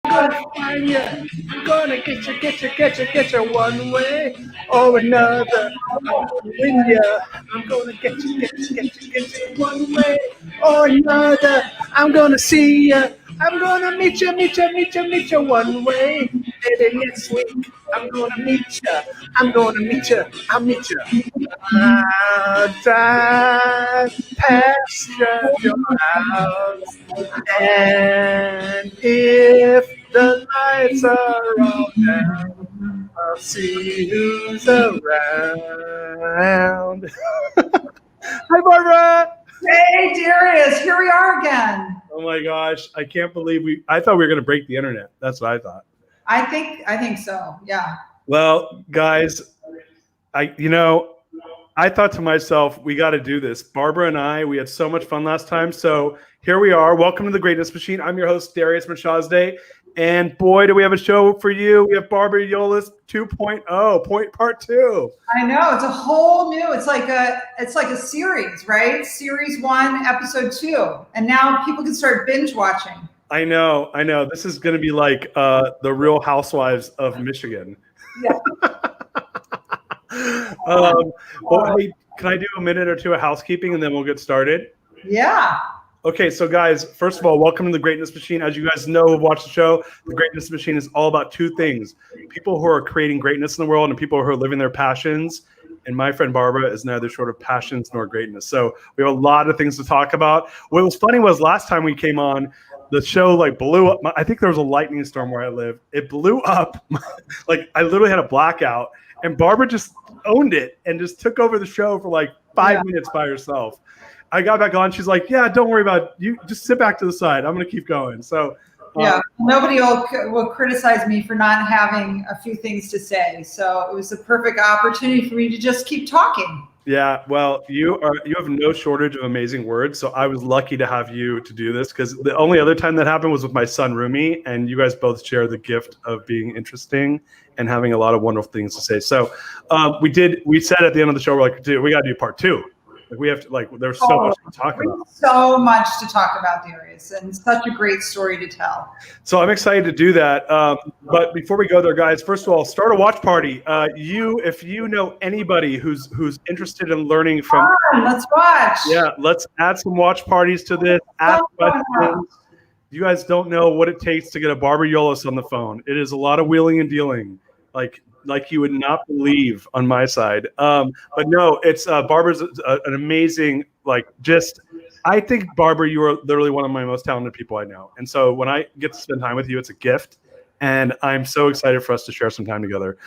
gonna find you. I'm gonna get you one way or another. I'm gonna win you. I'm gonna get you one way or another. I'm gonna see you. I'm gonna meet you one way. Maybe next week. I'm gonna meet you. I'll meet you. I'll drive past your house. And if the lights are all down, I'll see who's around. Hi, Barbara. Hey, Darius, here we are again. Oh my gosh, I can't believe I thought we were going to break the internet. That's what I thought. I think so. Yeah. Well, guys, I thought to myself, we got to do this. Barbara and I, we had so much fun last time. So here we are. Welcome to the Greatness Machine. I'm your host, Darius Mirshahzadeh. And boy, do we have a show for you. We have Barbara Yolles 2.0, part 2. I know. It's a whole new, it's like a series, right? Series 1, episode 2. And now people can start binge watching. I know. This is going to be like the Real Housewives of Michigan. Yeah. Well, hey, can I do a minute or two of housekeeping and then we'll get started? Yeah. Okay, so guys, first of all, welcome to the Greatness Machine. As you guys know who've watched the show, the Greatness Machine is all about two things: people who are creating greatness in the world and people who are living their passions. And my friend Barbara is neither short of passions nor greatness. So we have a lot of things to talk about. What was funny was last time we came on, the show like blew up. I think there was a lightning storm where I live. It blew up. Like I literally had a blackout. And Barbara just owned it and just took over the show for like 5 minutes by herself. I got back on. She's like, yeah, don't worry about it. You just sit back to the side. I'm going to keep going. So yeah, nobody will criticize me for not having a few things to say. So it was the perfect opportunity for me to just keep talking. Yeah, well, you have no shortage of amazing words. So I was lucky to have you to do this because the only other time that happened was with my son Rumi, and you guys both share the gift of being interesting and having a lot of wonderful things to say. So we said at the end of the show, we're like, dude, we got to do part 2. Like we have to, there's so much to talk about. So much to talk about, Darius, and such a great story to tell. So I'm excited to do that. But before we go there, guys, first of all, start a watch party. If you know anybody who's interested in learning from, let's watch. Yeah, let's add some watch parties to this. Ask questions. You guys don't know what it takes to get a Barbara Yolles on the phone. It is a lot of wheeling and dealing. Like you would not believe on my side. But no, it's Barbara's an amazing, I think, Barbara, you are literally one of my most talented people I know. And so when I get to spend time with you, it's a gift. And I'm so excited for us to share some time together.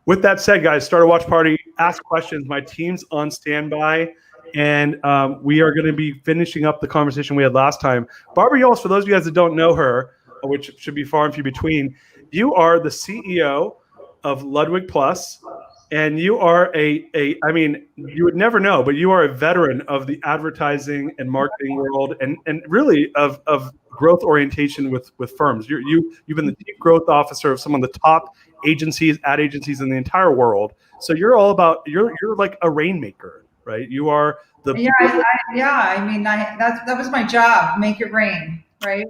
With that said, guys, start a watch party, ask questions. My team's on standby. And we are going to be finishing up the conversation we had last time. Barbara Yolles, for those of you guys that don't know her, which should be far and few between, you are the CEO of Ludwig Plus, and you are I mean, you would never know, but you are a veteran of the advertising and marketing world, and really of growth orientation with firms. You've been the chief growth officer of some of the top ad agencies in the entire world. So you're all about you're like a rainmaker, right? You are the that was my job, make it rain, right?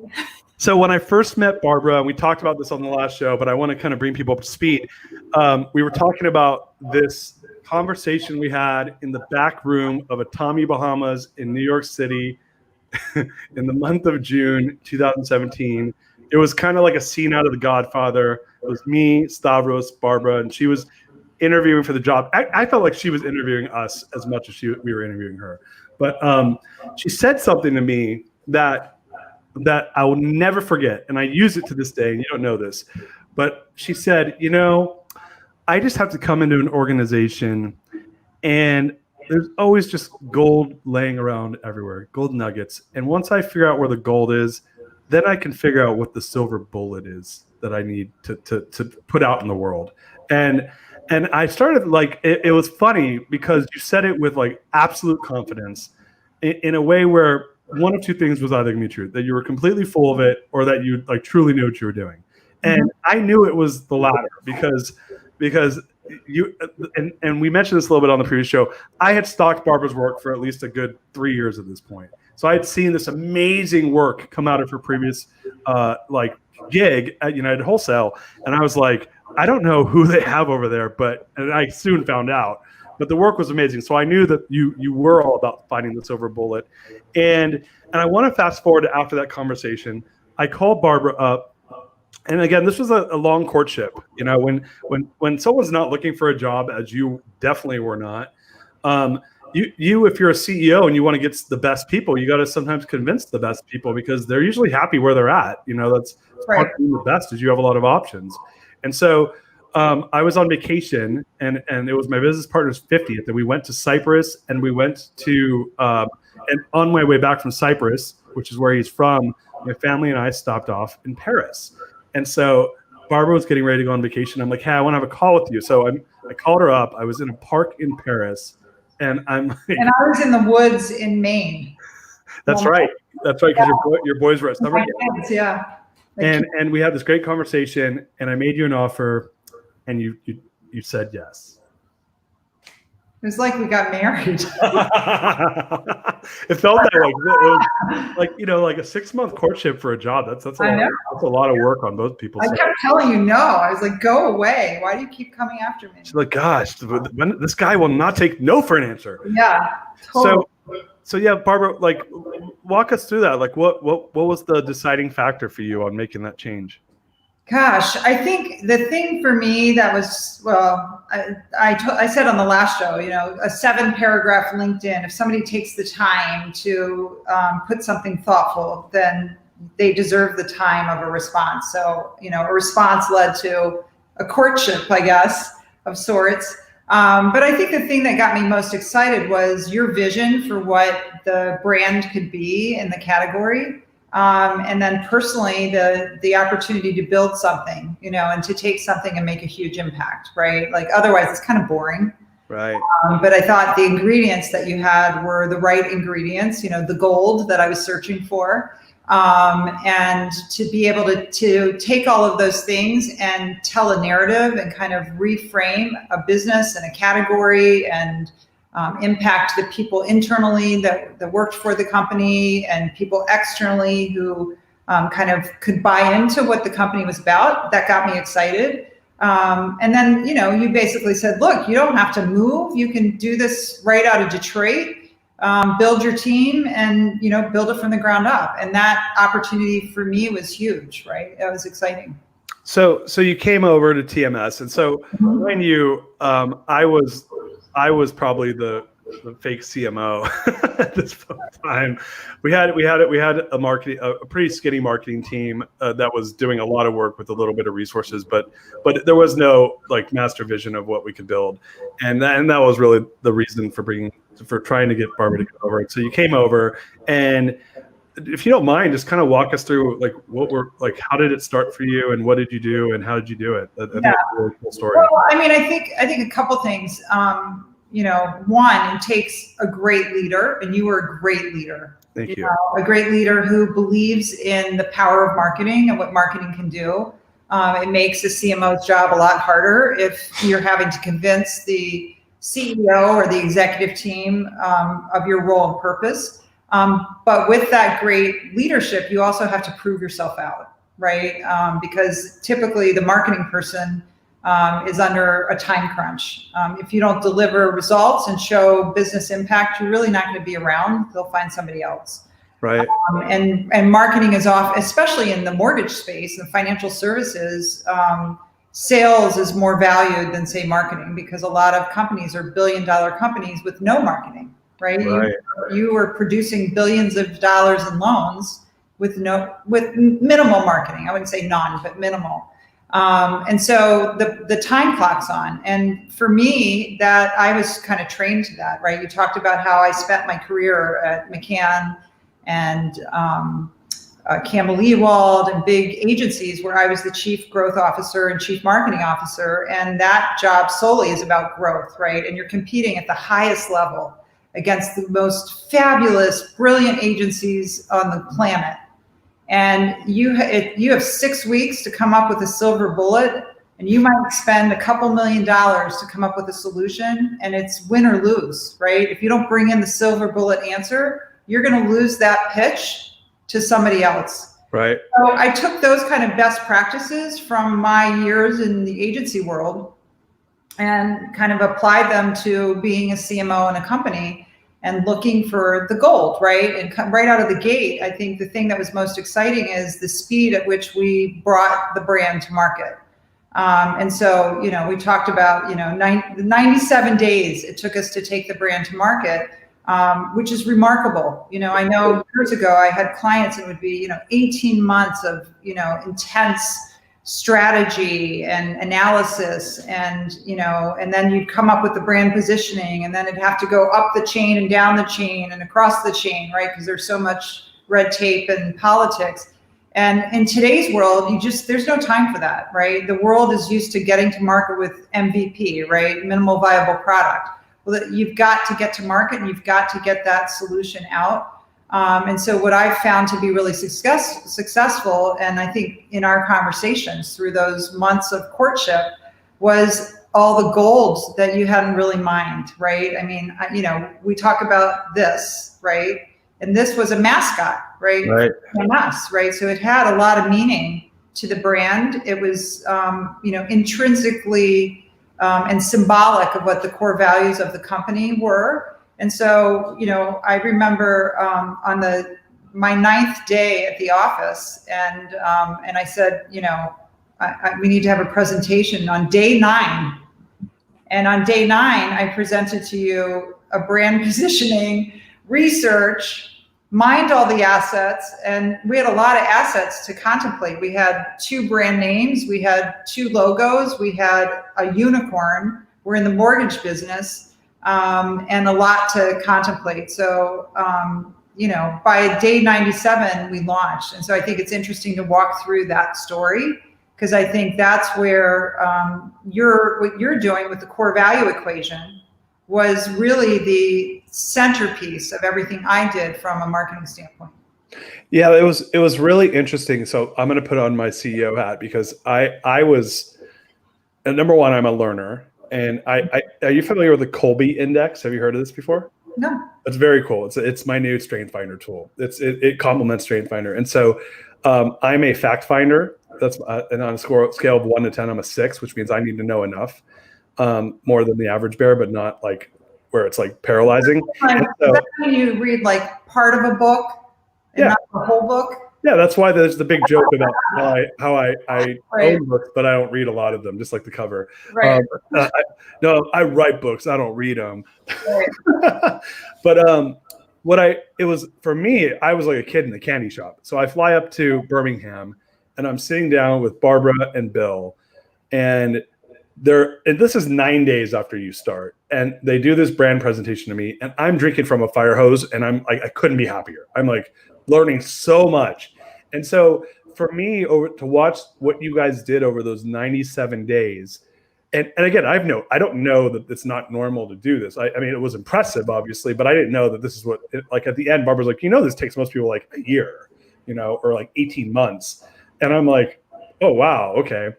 So when I first met Barbara, and we talked about this on the last show, but I want to kind of bring people up to speed. We were talking about this conversation we had in the back room of a Tommy Bahamas in New York City in the month of June 2017. It was kind of like a scene out of The Godfather. It was me, Stavros, Barbara, and she was interviewing for the job. I felt like she was interviewing us as much as we were interviewing her. But she said something to me that I will never forget, and I use it to this day, and you don't know this, but she said, I just have to come into an organization, and there's always just gold laying around everywhere, gold nuggets, and once I figure out where the gold is, then I can figure out what the silver bullet is that I need to put out in the world. And I started, it was funny because you said it with absolute confidence in a way where one of two things was either going to be true: that you were completely full of it, or that you truly knew what you were doing. And I knew it was the latter because you and we mentioned this a little bit on the previous show. I had stalked Barbara's work for at least a good 3 years at this point. So I had seen this amazing work come out of her previous like gig at United Wholesale, and I was like, I don't know who they have over there, and I soon found out. But the work was amazing, so I knew that you were all about finding the silver bullet, and I want to fast forward to after that conversation. I called Barbara up, and again, this was a long courtship. You know, when someone's not looking for a job, as you definitely were not. You if you're a CEO and you want to get the best people, you got to sometimes convince the best people because they're usually happy where they're at. You know, that's part of being the best is you have a lot of options. And so I was on vacation and it was my business partner's 50th, and we went to Cyprus, and we went to and on my way back from Cyprus, which is where he's from, my family and I stopped off in Paris. And so Barbara was getting ready to go on vacation. I'm like, hey, I want to have a call with you. So I called her up. I was in a park in Paris. And I'm like, and I was in the woods in Maine. That's right. That's right. Because your boys were at summer camp. Yeah. And we had this great conversation, and I made you an offer, and you said yes. It was like we got married. It felt that way. It was like, you know, like a 6-month courtship for a job. That's a lot of work on both people's I kept telling you no. I was like, go away. Why do you keep coming after me? She's like, gosh, this guy will not take no for an answer. Yeah. Totally. So yeah, Barbara, like, walk us through that. Like, what was the deciding factor for you on making that change? Gosh, I think the thing for me that was, well, I said on the last show, you know, a 7-paragraph LinkedIn, if somebody takes the time to put something thoughtful, then they deserve the time of a response. So, you know, a response led to a courtship, I guess, of sorts. But I think the thing that got me most excited was your vision for what the brand could be in the category. And then personally, the opportunity to build something, you know, and to take something and make a huge impact, right? Like otherwise it's kind of boring. Right. But I thought the ingredients that you had were the right ingredients, you know, the gold that I was searching for. And to be able to take all of those things and tell a narrative and kind of reframe a business and a category and impact the people internally that worked for the company and people externally who kind of could buy into what the company was about. That got me excited. And then, you know, you basically said, look, you don't have to move. You can do this right out of Detroit, build your team and, you know, build it from the ground up. And that opportunity for me was huge, right? It was exciting. So you came over to TMS. And so when you, I was probably the fake CMO at this time. We had a pretty skinny marketing team that was doing a lot of work with a little bit of resources, but there was no like master vision of what we could build, and that was really the reason for trying to get Barbara to come over. And so you came over, and if you don't mind, just kind of walk us through like how did it start for you, and what did you do, and how did you do it? I think it's a really cool story. Well, I mean, I think a couple things. You know, one, it takes a great leader, and you were a great leader. Thank you. A great leader who believes in the power of marketing and what marketing can do. It makes a CMO's job a lot harder if you're having to convince the CEO or the executive team of your role and purpose. But with that great leadership, you also have to prove yourself out, right? Because typically the marketing person is under a time crunch. If you don't deliver results and show business impact, you're really not going to be around. They'll find somebody else. Right. And marketing is off, especially in the mortgage space and financial services. Sales is more valued than, say, marketing, because a lot of companies are billion-dollar companies with no marketing, right? You were producing billions of dollars in loans with minimal marketing. I wouldn't say none, but minimal. And so the time clock's on. And for me, that I was kind of trained to that, right? You talked about how I spent my career at McCann and Campbell Ewald and big agencies where I was the chief growth officer and chief marketing officer. And that job solely is about growth, right? And you're competing at the highest level against the most fabulous, brilliant agencies on the planet. And you have 6 weeks to come up with a silver bullet, and you might spend a couple $1 million to come up with a solution, and it's win or lose, right? If you don't bring in the silver bullet answer, you're going to lose that pitch to somebody else. Right. So I took those kind of best practices from my years in the agency world and kind of applied them to being a CMO in a company and looking for the gold, right? And right out of the gate, I think the thing that was most exciting is the speed at which we brought the brand to market. And so, we talked about, 97 days it took us to take the brand to market, which is remarkable. I know years ago I had clients that would be, 18 months of, intense strategy and analysis, and then you'd come up with the brand positioning, and then it'd have to go up the chain and down the chain and across the chain, right? Because there's so much red tape and politics. And in today's world, there's no time for that, right? The world is used to getting to market with MVP, right? Minimal viable product. Well, you've got to get to market, and you've got to get that solution out. And so what I've found to be really successful, and I think in our conversations through those months of courtship, was all the gold that you hadn't really mined, right? I mean, we talk about this, right? And this was a mascot, right? From us, right? So it had a lot of meaning to the brand. It was, intrinsically and symbolic of what the core values of the company were. And so, I remember on my 9th day at the office, and I said, we need to have a presentation on day 9. And on day 9, I presented to you a brand positioning, research, mined all the assets, and we had a lot of assets to contemplate. We had 2 brand names, we had 2 logos, we had a unicorn, we're in the mortgage business, and a lot to contemplate. So, by day 97, we launched. And so I think it's interesting to walk through that story, because I think that's where what you're doing with the core value equation was really the centerpiece of everything I did from a marketing standpoint. Yeah, it was really interesting. So I'm going to put on my CEO hat, because I was, number one, I'm a learner. And are you familiar with the Colby Index? Have you heard of this before? No. It's very cool. It's my new Strength Finder tool. It complements Strength Finder. And so I'm a fact finder. That's and on a scale of 1 to 10, I'm a 6, which means I need to know enough, more than the average bear, but not like where it's like paralyzing. Is that when you read like part of a book and not the whole book? Yeah, that's why there's the big joke about how I own books, but I don't read a lot of them, just like the cover. Right. I write books, I don't read them. Right. But it was for me, I was like a kid in the candy shop. So I fly up to Birmingham, and I'm sitting down with Barbara and Bill, and this is 9 days after you start, and they do this brand presentation to me, and I'm drinking from a fire hose, and I'm like, I couldn't be happier. I'm like learning so much. And so for me, to watch what you guys did over those 97 days, and again, I don't know that it's not normal to do this. I mean, it was impressive, obviously, but I didn't know that this is like at the end, Barbara's like, this takes most people like a year, or like 18 months. And I'm like, oh, wow, okay.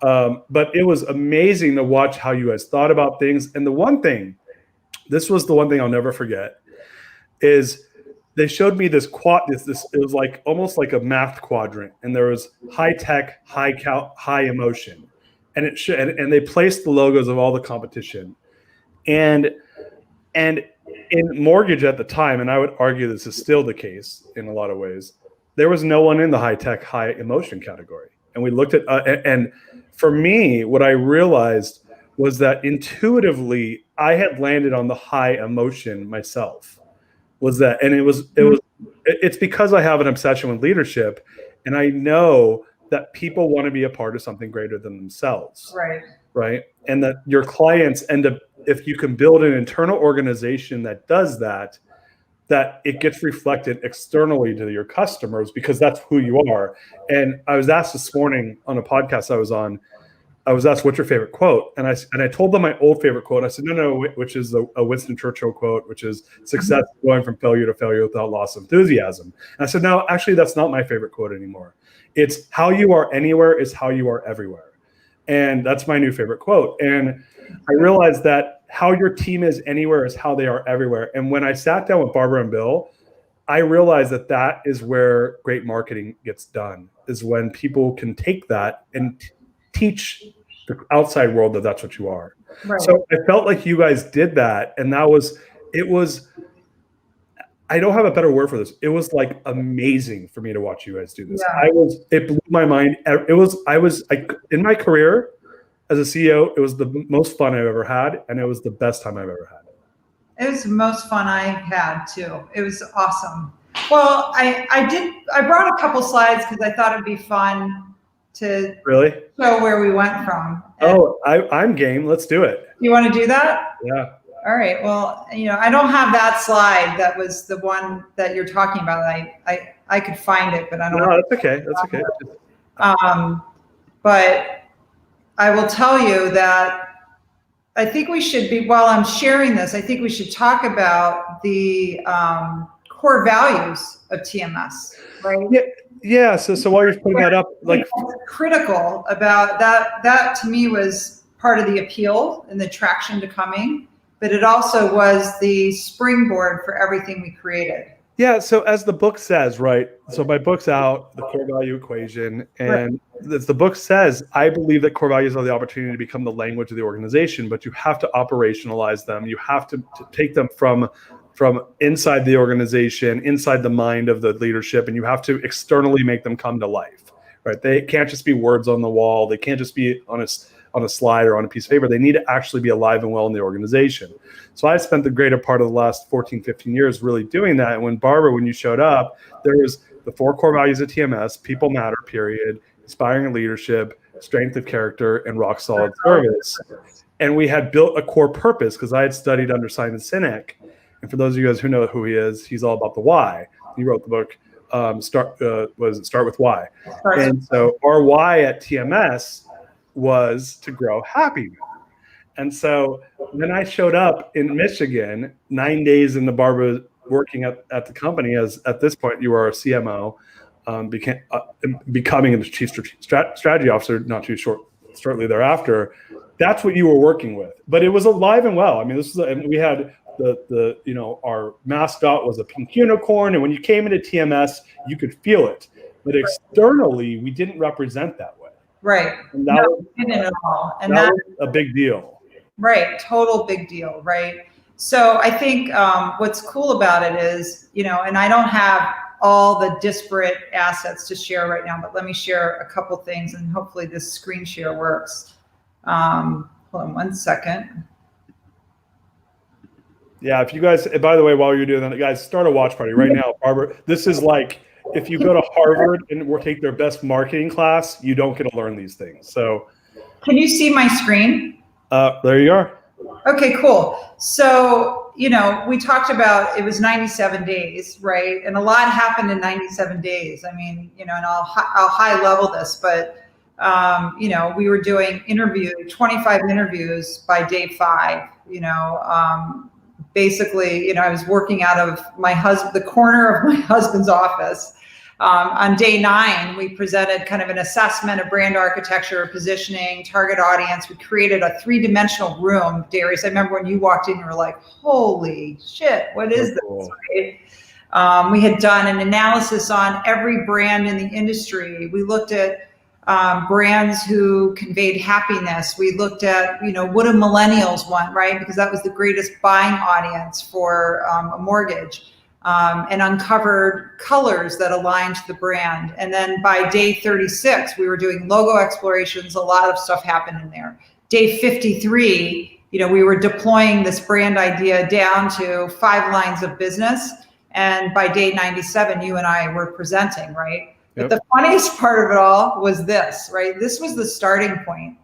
But it was amazing to watch how you guys thought about things. And this was the one thing I'll never forget, is they showed me this it was like almost like a math quadrant, and there was high tech, high emotion, and and they placed the logos of all the competition, and in mortgage at the time, and I would argue this is still the case in a lot of ways, there was no one in the high tech, high emotion category. And we looked at and for me, what I realized was that intuitively I had landed on the high emotion myself. It's because I have an obsession with leadership, and I know that people want to be a part of something greater than themselves. Right. And that your clients end up, if you can build an internal organization that does that it gets reflected externally to your customers, because that's who you are. And I was asked this morning on a podcast I was on, I was asked, what's your favorite quote? And I told them my old favorite quote. I said, no, which is a Winston Churchill quote, which is success going from failure to failure without loss of enthusiasm. And I said, no, actually, that's not my favorite quote anymore. It's how you are anywhere is how you are everywhere. And that's my new favorite quote. And I realized that how your team is anywhere is how they are everywhere. And when I sat down with Barbara and Bill, I realized that is where great marketing gets done, is when people can take that and teach the outside world that that's what you are. Right. So I felt like you guys did that. And it was, I don't have a better word for this. It was like amazing for me to watch you guys do this. Yeah. It blew my mind. In my career as a CEO, it was the most fun I've ever had. And it was the best time I've ever had. It was the most fun I had too. It was awesome. Well, I brought a couple slides because I thought it'd be fun to Really show where we went from. And I'm game. Let's do it. You want to do that? Yeah. All right. Well, I don't have that slide. That was the one that you're talking about. I could find it, but I don't. No, that's okay. That's okay. But I will tell you that I think we should be, while I'm sharing this, I think we should talk about the core values of TMS, right? Yeah. So while you're putting that up, like critical about that to me was part of the appeal and the traction to coming, but it also was the springboard for everything we created. Yeah. So as the book says, right? So my book's out, The Core Value Equation. And as the book says, I believe that core values are the opportunity to become the language of the organization, but you have to operationalize them. You have to take them from inside the organization, inside the mind of the leadership, and you have to externally make them come to life, right? They can't just be words on the wall. They can't just be on a slide or on a piece of paper. They need to actually be alive and well in the organization. So I spent the greater part of the last 14, 15 years really doing that. And when Barbara, when you showed up, there was the 4 core values of TMS: people matter, period, inspiring leadership, strength of character, and rock solid service. And we had built a core purpose because I had studied under Simon Sinek. And for those of you guys who know who he is, he's all about the why. He wrote the book, Start with Why. And so our why at TMS was to grow happiness. And so when I showed up in Michigan, 9 days into Barbara working at the company, as at this point you were a CMO, becoming a chief strategy officer not too shortly thereafter, that's what you were working with. But it was alive and well. I mean, and we had our mascot was a pink unicorn, and when you came into TMS, you could feel it. But externally, we didn't represent that way. Right. And that didn't at all. And that was a big deal. Right. Total big deal. Right. So I think what's cool about it is, and I don't have all the disparate assets to share right now, but let me share a couple things, and hopefully this screen share works. Hold on 1 second. Yeah, if you guys, by the way, while you're doing that, guys, start a watch party right now. Barbara, this is like, if you go to Harvard and take their best marketing class, you don't get to learn these things. So, can you see my screen? There you are. Okay, cool. So, we talked about it was 97 days, right? And a lot happened in 97 days. I mean, and I'll high level this, but we were doing 25 interviews by day 5. Basically, I was working out of the corner of my husband's office. On day 9, we presented kind of an assessment of brand architecture, positioning, target audience. We created a 3-dimensional room. Darius, I remember when you walked in, you were like, holy shit, what is this? Cool. Right? We had done an analysis on every brand in the industry. We looked at brands who conveyed happiness. We looked at, what do millennials want, right? Because that was the greatest buying audience for a mortgage, and uncovered colors that aligned to the brand. And then by day 36, we were doing logo explorations. A lot of stuff happened in there. Day 53, we were deploying this brand idea down to 5 lines of business. And by day 97, you and I were presenting, right? But the funniest part of it all was this, right? This was the starting point.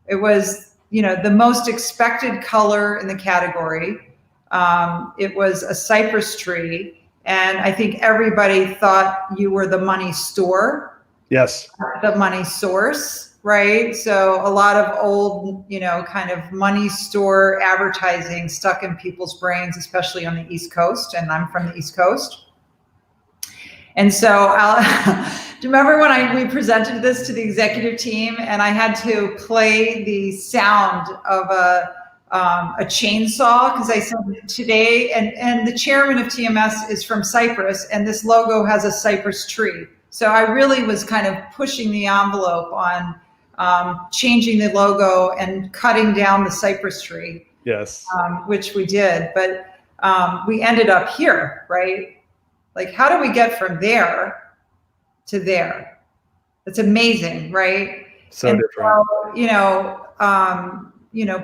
It was, the most expected color in the category. It was a cypress tree. And I think everybody thought you were the money store. Yes. The money source, right? So a lot of old, kind of money store advertising stuck in people's brains, especially on the East Coast. And I'm from the East Coast. And so do you remember when we presented this to the executive team and I had to play the sound of a chainsaw, because I said today, and the chairman of TMS is from Cyprus, and this logo has a cypress tree. So I really was kind of pushing the envelope on changing the logo and cutting down the cypress tree. Yes. Which we did, but we ended up here, right? Like, how do we get from there to there? It's amazing, right? So different. So,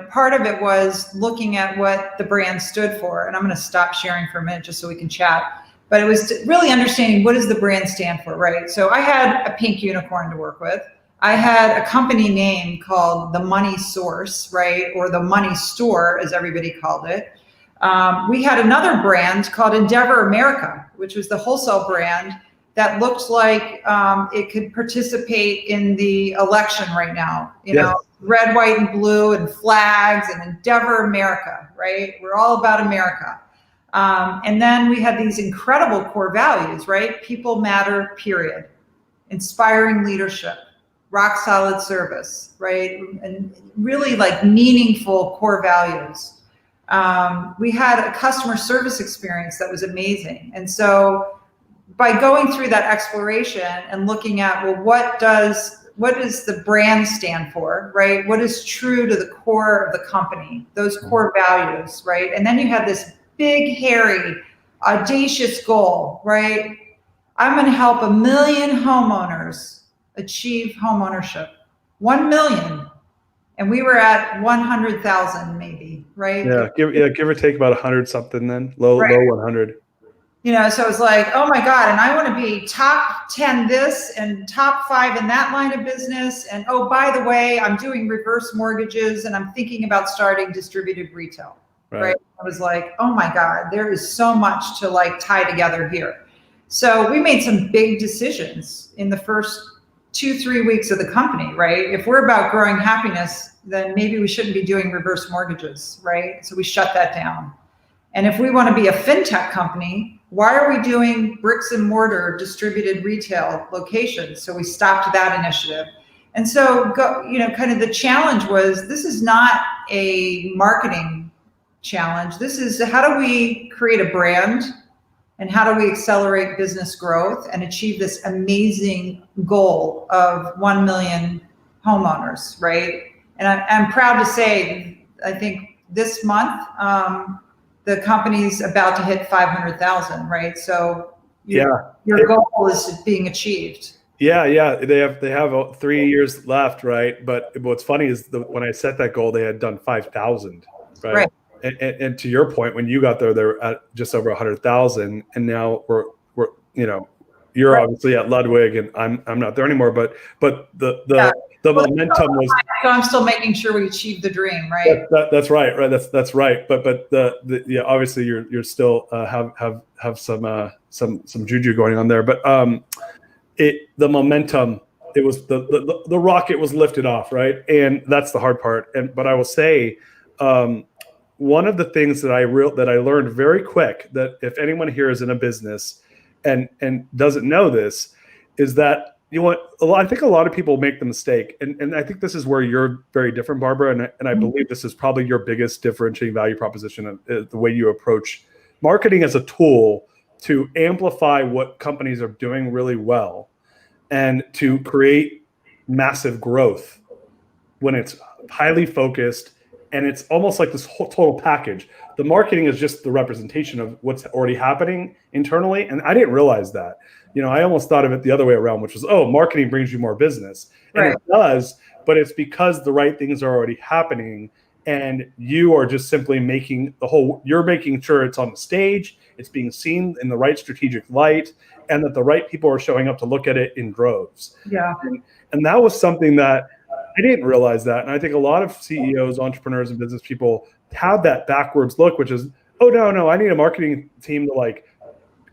part of it was looking at what the brand stood for, and I'm going to stop sharing for a minute just so we can chat. But it was really understanding, what does the brand stand for, right? So I had a pink unicorn to work with. I had a company name called The Money Source, right? Or The Money Store, as everybody called it. We had another brand called Endeavor America, which was the wholesale brand that looked like it could participate in the election right now. You know, red, white, and blue, and flags, and Endeavor America, right? We're all about America. And then we had these incredible core values, right? People matter, period. Inspiring leadership, rock solid service, right? And really like meaningful core values. We had a customer service experience that was amazing. And so by going through that exploration and looking at, well, what does the brand stand for, right? What is true to the core of the company, those core values, right? And then you have this big, hairy, audacious goal, right? I'm going to help 1 million homeowners achieve homeownership. 1 million. And we were at 100,000 maybe, right? Yeah, give or take about 100 something then, low 100. So it's like, oh my God, and I want to be top 10 this and top 5 in that line of business. And oh, by the way, I'm doing reverse mortgages and I'm thinking about starting distributed retail, right? I was like, oh my God, there is so much to like tie together here. So we made some big decisions in the first 2-3 weeks of the company, right? If we're about growing happiness, then maybe we shouldn't be doing reverse mortgages, right? So we shut that down. And if we want to be a fintech company, why are we doing bricks and mortar distributed retail locations? So we stopped that initiative. And so, kind of the challenge was, this is not a marketing challenge. This is, how do we create a brand and how do we accelerate business growth and achieve this amazing goal of 1 million homeowners, right? And I'm proud to say, I think this month, the company's about to hit 500,000, right? So your goal is being achieved. Yeah. They have 3 years left, right? But what's funny is when I set that goal, they had done 5,000, right? And to your point, when you got there, they were at just over 100,000, and now we're you're obviously at Ludwig, and I'm not there anymore. But the momentum was. So I'm still making sure we achieve the dream, right? That's right. That's right. But obviously you're still have some juju going on there. But the momentum, it was the rocket was lifted off, right? And that's the hard part. But I will say, one of the things that I learned very quick, that if anyone here is in a business and doesn't know this, is that I think a lot of people make the mistake, and I think this is where you're very different, Barbara, and I believe this is probably your biggest differentiating value proposition, the way you approach marketing as a tool to amplify what companies are doing really well and to create massive growth when it's highly focused. And it's almost like this whole total package. The marketing is just the representation of what's already happening internally. And I didn't realize that. I almost thought of it the other way around, which was, marketing brings you more business. And it does, but it's because the right things are already happening. And you are just simply you're making sure it's on the stage, it's being seen in the right strategic light, and that the right people are showing up to look at it in droves. Yeah. And that was something that I didn't realize that. And I think a lot of CEOs, entrepreneurs, and business people have that backwards look, which is, oh, no, I need a marketing team to like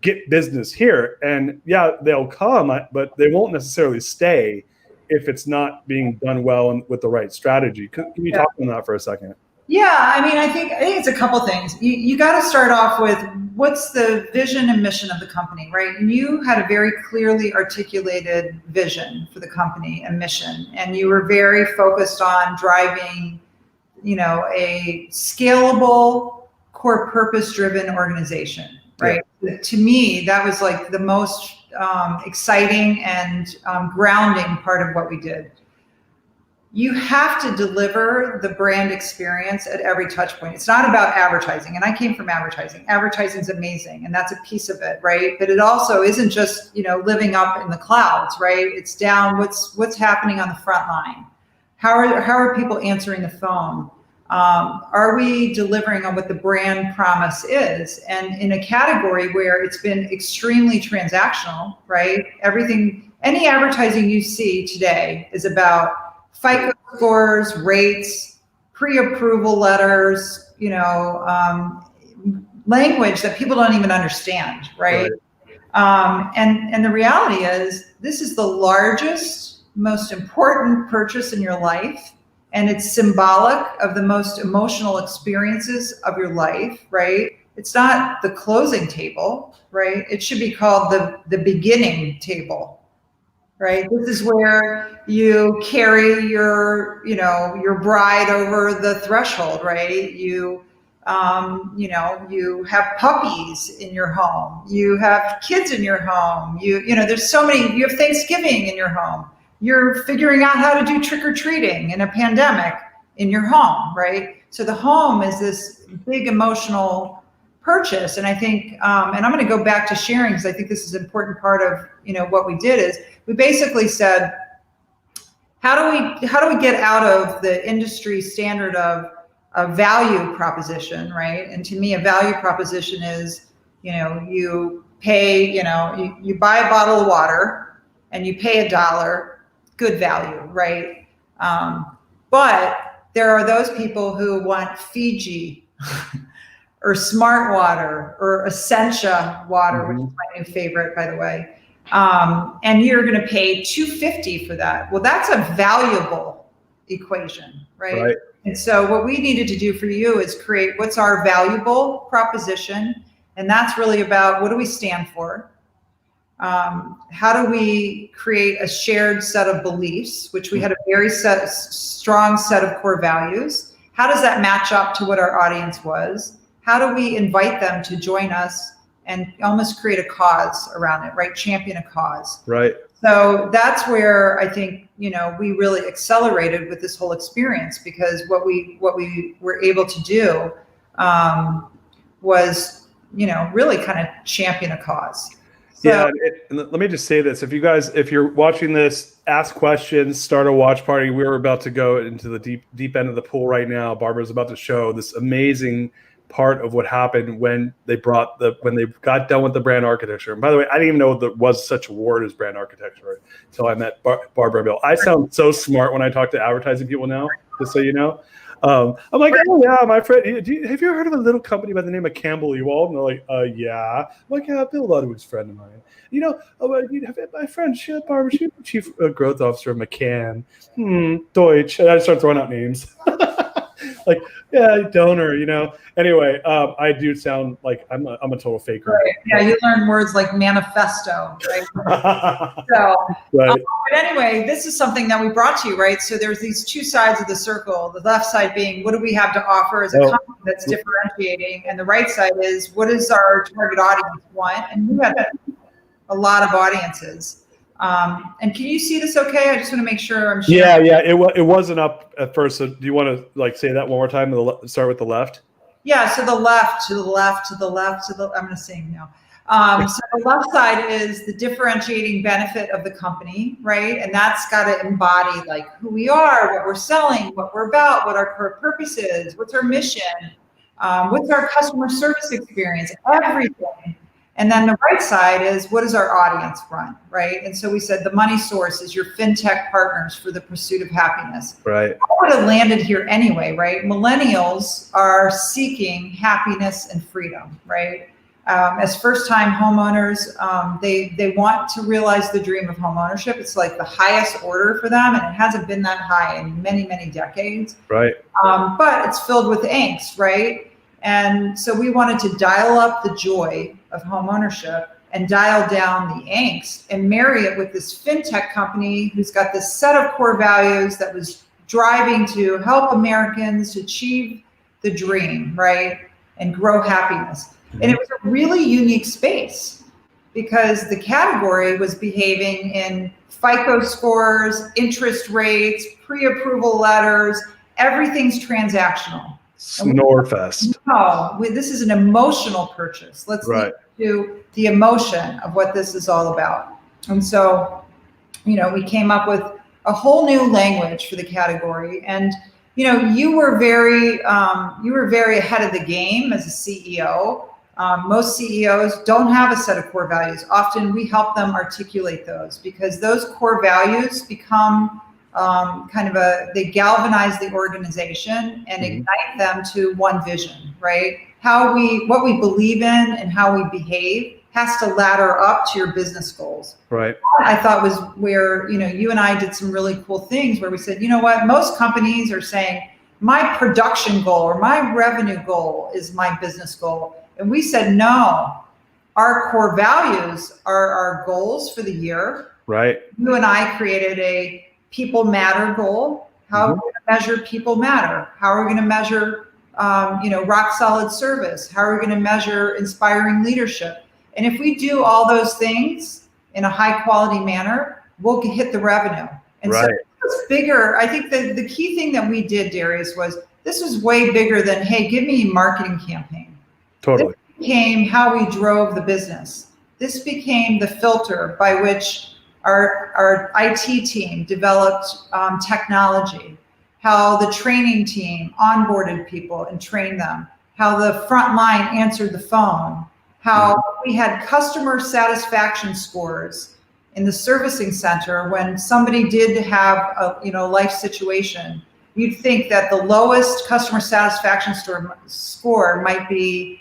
get business here. And yeah, they'll come, but they won't necessarily stay if it's not being done well and with the right strategy. Can you talk on that for a second? Yeah, I think it's a couple things. You got to start off with, what's the vision and mission of the company, right? And you had a very clearly articulated vision for the company and mission, and you were very focused on driving a scalable, core purpose-driven organization, right? Yeah. To me, that was like the most exciting and grounding part of what we did. You have to deliver the brand experience at every touch point. It's not about advertising. And I came from advertising. Advertising is amazing, and that's a piece of it, right? But it also isn't just, living up in the clouds, right? It's down what's happening on the front line. How are people answering the phone? Are we delivering on what the brand promise is? And in a category where it's been extremely transactional, right? Any advertising you see today is about FICO scores, rates, pre-approval letters, language that people don't even understand, right? And the reality is, this is the largest, most important purchase in your life, and it's symbolic of the most emotional experiences of your life, right? It's not the closing table, right? It should be called the beginning table. Right. This is where you carry your bride over the threshold, right? You have puppies in your home. You have kids in your home. There's so many. You have Thanksgiving in your home. You're figuring out how to do trick-or-treating in a pandemic in your home, right? So the home is this big emotional purchase. And I think, and I'm going to go back to sharing, because I think this is an important part of, what we did is we basically said, how do we get out of the industry standard of a value proposition, right? And to me, a value proposition is, you pay, you buy a bottle of water and you pay $1, good value, right? But there are those people who want Fiji or Smart Water or Essentia water, which is my new favorite, by the way. And you're going to pay $2.50 for that. Well, that's a valuable equation, right? And so what we needed to do for you is create what's our valuable proposition. And that's really about, what do we stand for? How do we create a shared set of beliefs, which we had a very strong set of core values? How does that match up to what our audience was? How do we invite them to join us and almost create a cause around it, right? Champion a cause. Right. So that's where I think, we really accelerated with this whole experience, because what we were able to do was, really kind of champion a cause. So, yeah. Let me just say this. If you're watching this, ask questions, start a watch party. We're about to go into the deep end of the pool right now. Barbara's about to show this amazing part of what happened when they got done with the brand architecture. And by the way, I didn't even know there was such a word as brand architecture until I met Barbara Yolles. I sound so smart when I talk to advertising people now, just so you know. I'm like, oh yeah, my friend, have you ever heard of a little company by the name of Campbell Ewald? And they're like, yeah. I'm like, yeah, Bill Ludwig's a friend of mine. My friend, Barbara, she's the chief growth officer of McCann. Deutsch. And I start throwing out names. Like, yeah, donor, Anyway, I do sound like I'm a total faker. Right. Yeah, you learn words like manifesto, right? But anyway, this is something that we brought to you, right? So there's these two sides of the circle. The left side being, what do we have to offer as a company that's differentiating? And the right side is, what does our target audience want? And we had a lot of audiences. And can you see this okay? I just want to make sure I'm sure. Yeah. It wasn't up at first. So do you want to say that one more time? Start with the left. Yeah. So the left to the left to the left to the. I'm going to sing now. So the left side is the differentiating benefit of the company, right? And that's got to embody like who we are, what we're selling, what we're about, what our core purpose is, what's our mission, what's our customer service experience, everything. And then the right side is, what does our audience want, right? And so we said the money source is your fintech partners for the pursuit of happiness. Right. I would have landed here anyway, right? Millennials are seeking happiness and freedom, right? As first-time homeowners, they want to realize the dream of homeownership. It's like the highest order for them, and it hasn't been that high in many, many decades. Right. But it's filled with angst, right? And so we wanted to dial up the joy of home ownership and dial down the angst and marry it with this fintech company who's got this set of core values that was driving to help Americans achieve the dream, right? And grow happiness. And it was a really unique space because the category was behaving in FICO scores, interest rates, pre-approval letters, everything's transactional. Snorefest. No, this is an emotional purchase. Let's Right. do the emotion of what this is all about. And so, we came up with a whole new language for the category. And, you were very ahead of the game as a CEO. Most CEOs don't have a set of core values. Often we help them articulate those because those core values become they galvanize the organization and ignite them to one vision, right? What we believe in and how we behave has to ladder up to your business goals. Right. I thought was where, you and I did some really cool things where we said, you know what, most companies are saying my production goal or my revenue goal is my business goal. And we said, no, our core values are our goals for the year. Right. You and I created a people matter goal. How are we going to measure people matter? How are we going to measure, rock solid service? How are we going to measure inspiring leadership? And if we do all those things in a high quality manner, we'll hit the revenue. And so it's bigger. I think the key thing that we did, Darius, was this was way bigger than, hey, give me a marketing campaign. Totally. This became how we drove the business. This became the filter by which our IT team developed technology, how the training team onboarded people and trained them, how the front line answered the phone, how we had customer satisfaction scores in the servicing center when somebody did have a life situation. You'd think that the lowest customer satisfaction score might be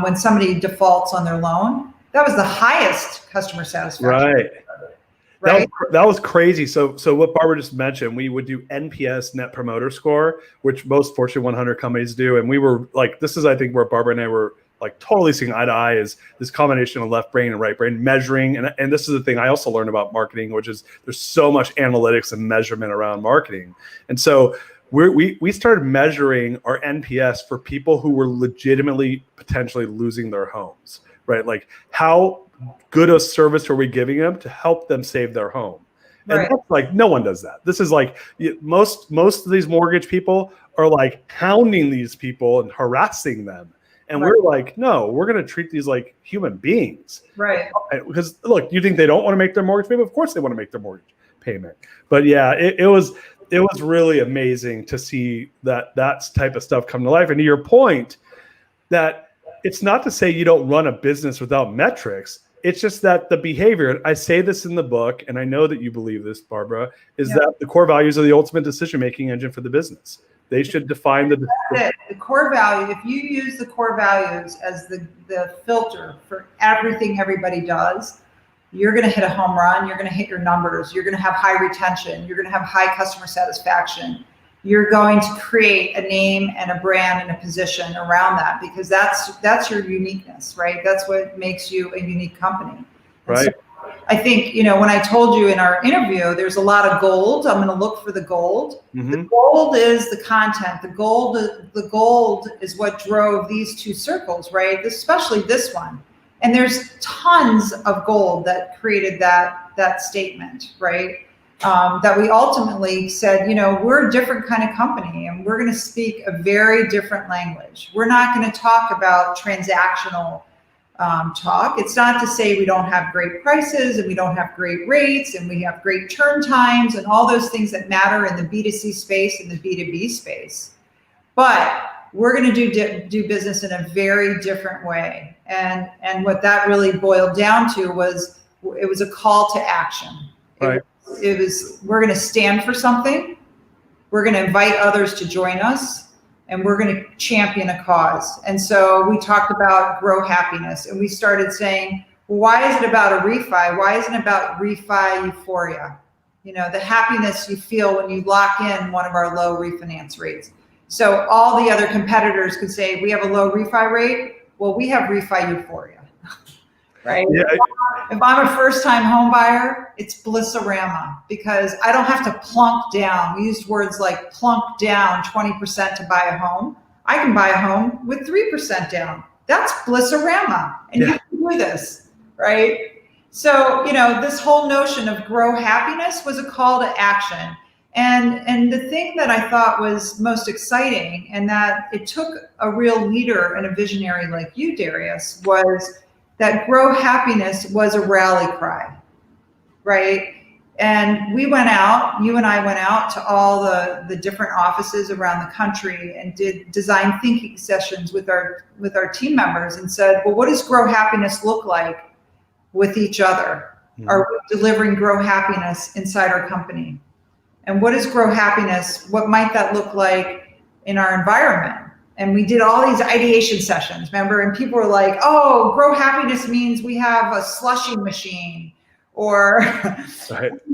when somebody defaults on their loan. That was the highest customer satisfaction. Right. That was crazy. So what Barbara just mentioned, we would do NPS, Net Promoter Score, which most Fortune 100 companies do. And we were like, this is, I think, where Barbara and I were like totally seeing eye to eye, is this combination of left brain and right brain measuring. And this is the thing I also learned about marketing, which is there's so much analytics and measurement around marketing. And so we started measuring our NPS for people who were legitimately potentially losing their homes, right? Like how good a service are we giving them to help them save their home? And that's like, no one does that. This is like most of these mortgage people are like hounding these people and harassing them. And we're like, no, we're going to treat these like human beings. Right. Because look, you think they don't want to make their mortgage payment? Of course they want to make their mortgage payment. But yeah, it was really amazing to see that type of stuff come to life. And to your point, that it's not to say you don't run a business without metrics. It's just that the behavior, I say this in the book, and I know that you believe this, Barbara, is that the core values are the ultimate decision-making engine for the business. They should define the core value. If you use the core values as the filter for everything everybody does, you're going to hit a home run. You're going to hit your numbers. You're going to have high retention. You're going to have high customer satisfaction. You're going to create a name and a brand and a position around that, because that's your uniqueness, right? That's what makes you a unique company. Right. So I think, when I told you in our interview, there's a lot of gold. I'm going to look for the gold. Mm-hmm. The gold is the content. The gold is what drove these two circles, right? Especially this one. And there's tons of gold that created that statement, right? That we ultimately said, we're a different kind of company and we're going to speak a very different language. We're not going to talk about transactional talk. It's not to say we don't have great prices and we don't have great rates and we have great turn times and all those things that matter in the B2C space and the B2B space. But we're going to do business in a very different way. And what that really boiled down to was, it was a call to action. Right. It was, we're going to stand for something. We're going to invite others to join us, and we're going to champion a cause. And so we talked about grow happiness, and we started saying, well, why is it about a refi? Why isn't it about refi euphoria? The happiness you feel when you lock in one of our low refinance rates. So all the other competitors could say, we have a low refi rate. Well, we have refi euphoria, right? Yeah. If I'm a first-time home buyer, It's Blissorama, because I don't have to plunk down. We used words like plunk down 20% to buy a home. I can buy a home with 3% down. That's Blissorama. And you can do this, right? So, this whole notion of grow happiness was a call to action. And the thing that I thought was most exciting, and that it took a real leader and a visionary like you, Darius, was that grow happiness was a rally cry, right? And we went out, you and I went out to all the different offices around the country and did design thinking sessions with our team members and said, well, what does grow happiness look like with each other? Are we delivering grow happiness inside our company? And what is grow happiness? What might that look like in our environment? And we did all these ideation sessions, remember? And people were like, oh, grow happiness means we have a slushing machine, or we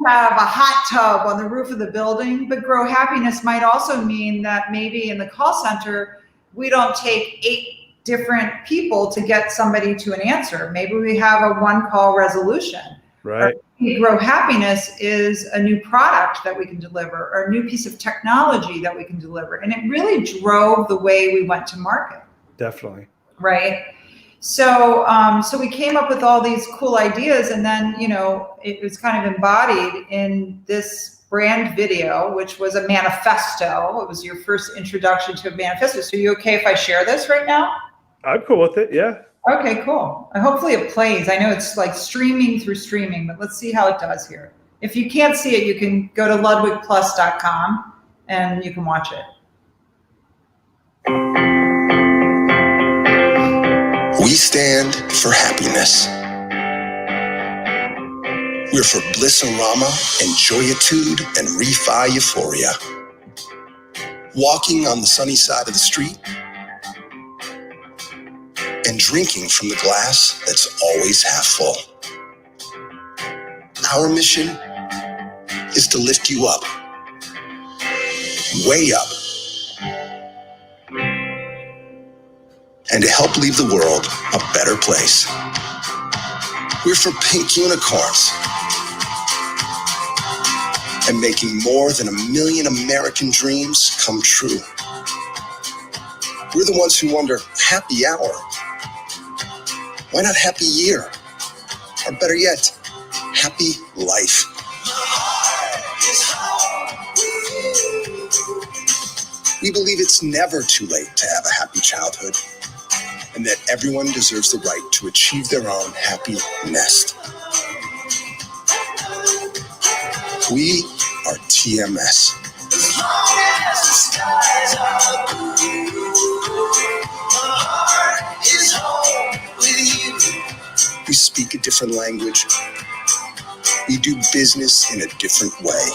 have a hot tub on the roof of the building. But grow happiness might also mean that maybe in the call center, we don't take 8 different people to get somebody to an answer. Maybe we have a one call resolution. Right. Or grow happiness is a new product that we can deliver, or a new piece of technology that we can deliver. And it really drove the way we went to market. Definitely. Right. So, so we came up with all these cool ideas, and then, it was kind of embodied in this brand video, which was a manifesto. It was your first introduction to a manifesto. So you okay if I share this right now? I'm cool with it. Yeah. Okay, cool. Hopefully it plays. I know it's like streaming through streaming, but let's see how it does here. If you can't see it, you can go to ludwigplus.com and you can watch it. We stand for happiness. We're for Blissorama, enjoyitude, and refi euphoria. Walking on the sunny side of the street, and drinking from the glass that's always half full. Our mission is to lift you up, way up, and to help leave the world a better place. We're for pink unicorns and making more than 1 million American dreams come true. We're the ones who wonder, happy hour? Why not happy year? Or better yet, happy life. We believe it's never too late to have a happy childhood, and that everyone deserves the right to achieve their own happy nest. We are TMS. As long as the skies are blue, my heart is home with you. We speak a different language. We do business in a different way.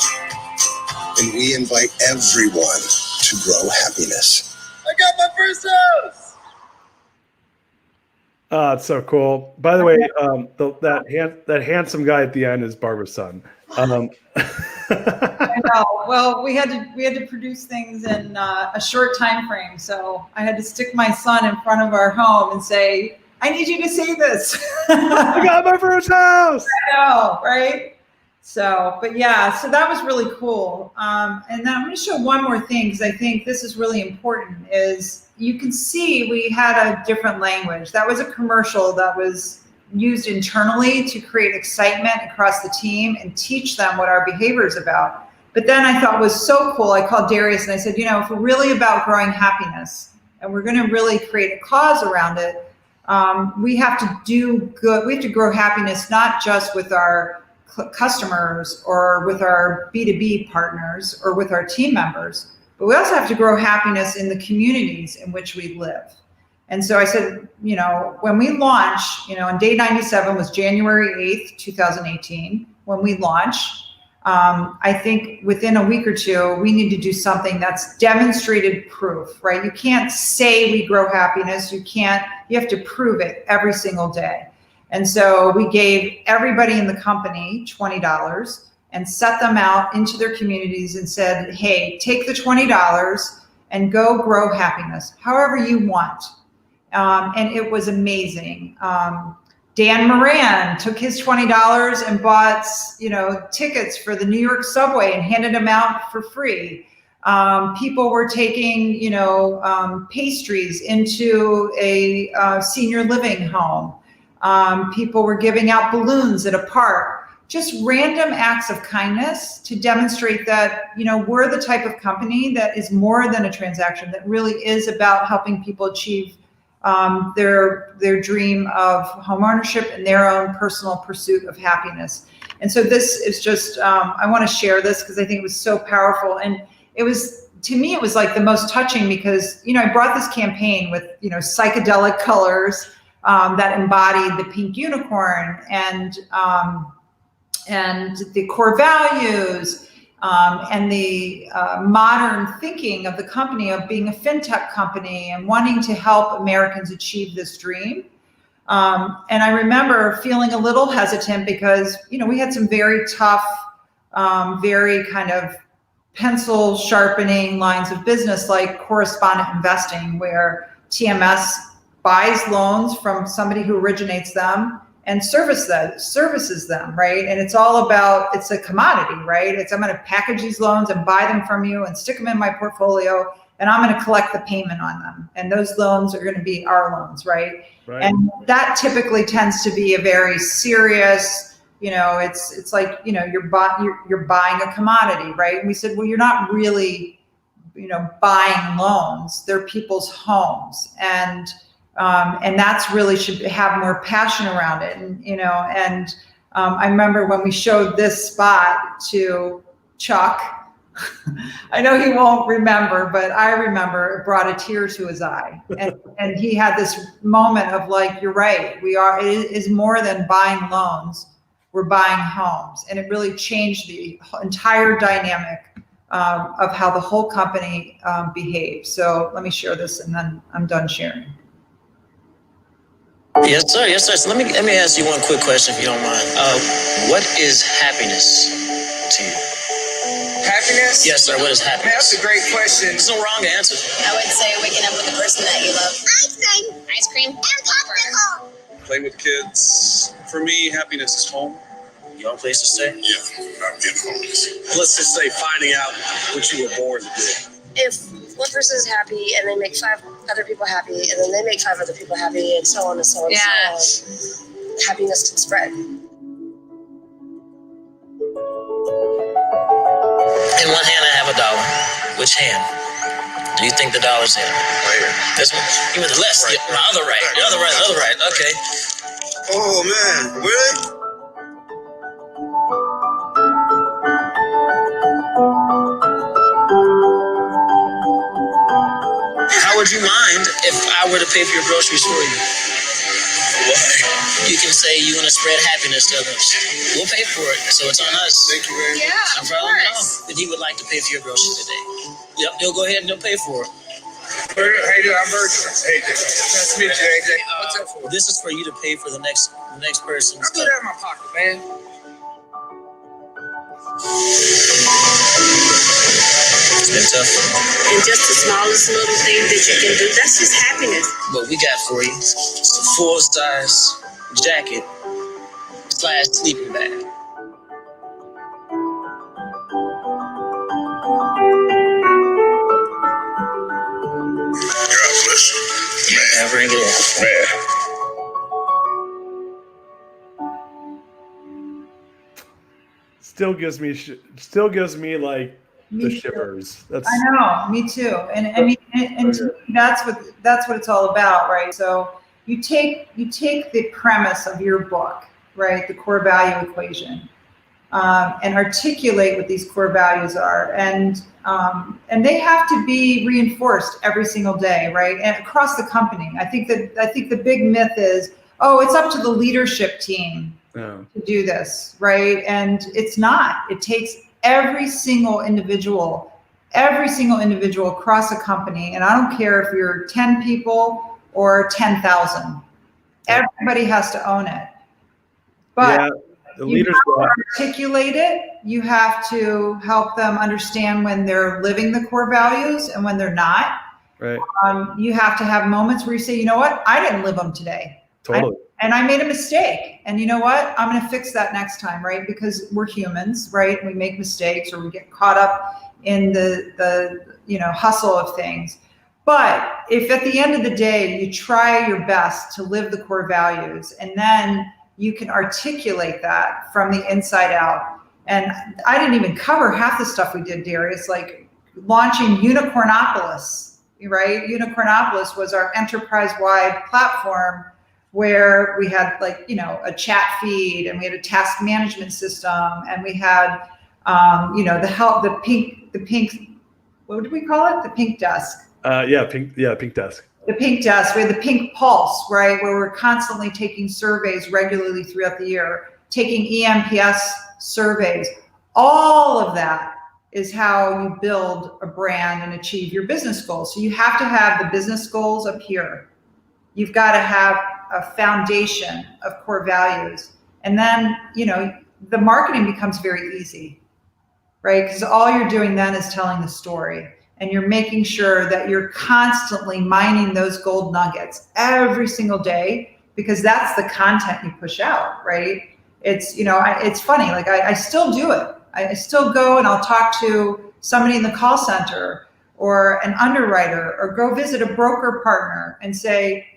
And we invite everyone to grow happiness. I got my first house! It's so cool. By the way, that handsome guy at the end is Barbara's son. I know. Well, we had to produce things in a short time frame, so I had to stick my son in front of our home and say, "I need you to say this." I got my first house. I know, right? So, but yeah, so that was really cool. And then I'm going to show one more thing, because I think this is really important. Is you can see we had a different language. That was a commercial that was used internally to create excitement across the team and teach them what our behavior is about. But then I thought was so cool, I called Darius and I said, if we're really about growing happiness and we're going to really create a cause around it, we have to do good. We have to grow happiness, not just with our customers or with our B2B partners or with our team members, but we also have to grow happiness in the communities in which we live. And so I said, when we launch, and day 97 was January 8th, 2018, when we launch, I think within a week or two, we need to do something that's demonstrated proof, right? You can't say we grow happiness. You have to prove it every single day. And so we gave everybody in the company $20 and set them out into their communities and said, hey, take the $20 and go grow happiness however you want. And it was amazing. Dan Moran took his $20 and bought, tickets for the New York subway and handed them out for free. People were taking, pastries into a senior living home. People were giving out balloons at a park. Just random acts of kindness to demonstrate that, we're the type of company that is more than a transaction, that really is about helping people achieve their dream of homeownership and their own personal pursuit of happiness. And so this is just, I want to share this because I think it was so powerful. And it was, to me, it was like the most touching because, I brought this campaign with, psychedelic colors that embodied the pink unicorn and the core values and the modern thinking of the company of being a fintech company and wanting to help Americans achieve this dream. And I remember feeling a little hesitant because, we had some very tough, very kind of pencil sharpening lines of business like correspondent investing, where TMS buys loans from somebody who originates them and services them, right? And it's all about, it's a commodity, right? I'm going to package these loans and buy them from you and stick them in my portfolio, and I'm going to collect the payment on them. And those loans are going to be our loans, right? And that typically tends to be a very serious, it's like, you're buying a commodity, right? And we said, well, you're not really, buying loans. They're people's homes. And that's really should have more passion around it. And, I remember when we showed this spot to Chuck, I know he won't remember, but I remember it brought a tear to his eye. And he had this moment of like, you're right. It is more than buying loans. We're buying homes. And it really changed the entire dynamic of how the whole company behaves. So let me share this and then I'm done sharing. Yes, sir. Yes, sir. So let me ask you one quick question, if you don't mind. What is happiness to you? Happiness? Yes, sir. What is happiness? Man, that's a great question. There's no wrong answer. I would say waking up with the person that you love. Ice cream. And popsicle. Play with kids. For me, happiness is home. Your own place to stay? Yeah, not being homeless. Let's just say finding out what you were born to do. If one person is happy and they make 5 other people happy, and then they make 5 other people happy, and so on and so on and so on, happiness can spread. In one hand, I have $1. Which hand do you think the dollar's in? Right here. This one? You with the left? Right. My other right. The other right. The other right. Okay. Oh, man, really? How would you mind if I were to pay for your groceries for you? Why? You can say you want to spread happiness to others. We'll pay for it, so it's on us. Thank you very much. Yeah, No problem at all. Then he would like to pay for your groceries today. Yep, he'll go ahead and he'll pay for it. How you doing? I'm Virgil. Hey, nice to meet you, AJ. What's that for? This is for you to pay for the next person's I'll do that in my pocket, man. It's been tough. And just the smallest little thing that you can do, that's just happiness. What we got for you is a full-size jacket / sleeping bag. God bless you. Yeah, bring it in. Man. Still gives me like the shivers. That's I know, me too. And I mean, and to me, that's what it's all about, right? So you take the premise of your book, right, the core value equation, and articulate what these core values are, and they have to be reinforced every single day, right, and across the company. I think the big myth is, oh, it's up to the leadership team to do this, right? And it's not. It takes every single individual across a company, and I don't care if you're 10 people or 10,000. Everybody has to own it. But the you leaders have to articulate it. You have to help them understand when they're living the core values and when they're not. right. You have to have moments where you say, you know what, I didn't live them today. Totally. And I made a mistake. And you know what? I'm going to fix that next time, right? Because we're humans, right? We make mistakes or we get caught up in the hustle of things. But if at the end of the day, you try your best to live the core values, and then you can articulate that from the inside out. And I didn't even cover half the stuff we did, Darius, like launching Unicornopolis, right? Unicornopolis was our enterprise-wide platform where we had a chat feed, and we had a task management system, and we had the pink, what did we call it? The pink desk. Pink desk. The pink desk. We had the pink pulse, right, where we're constantly taking surveys regularly throughout the year, taking EMPS surveys. All of that is how you build a brand and achieve your business goals. So you have to have the business goals up here. You've got to have a foundation of core values. And then, the marketing becomes very easy, right? Because all you're doing then is telling the story, and you're making sure that you're constantly mining those gold nuggets every single day, because that's the content you push out, right? It's, it's funny. Like I still do it. I still go and I'll talk to somebody in the call center or an underwriter, or go visit a broker partner and say,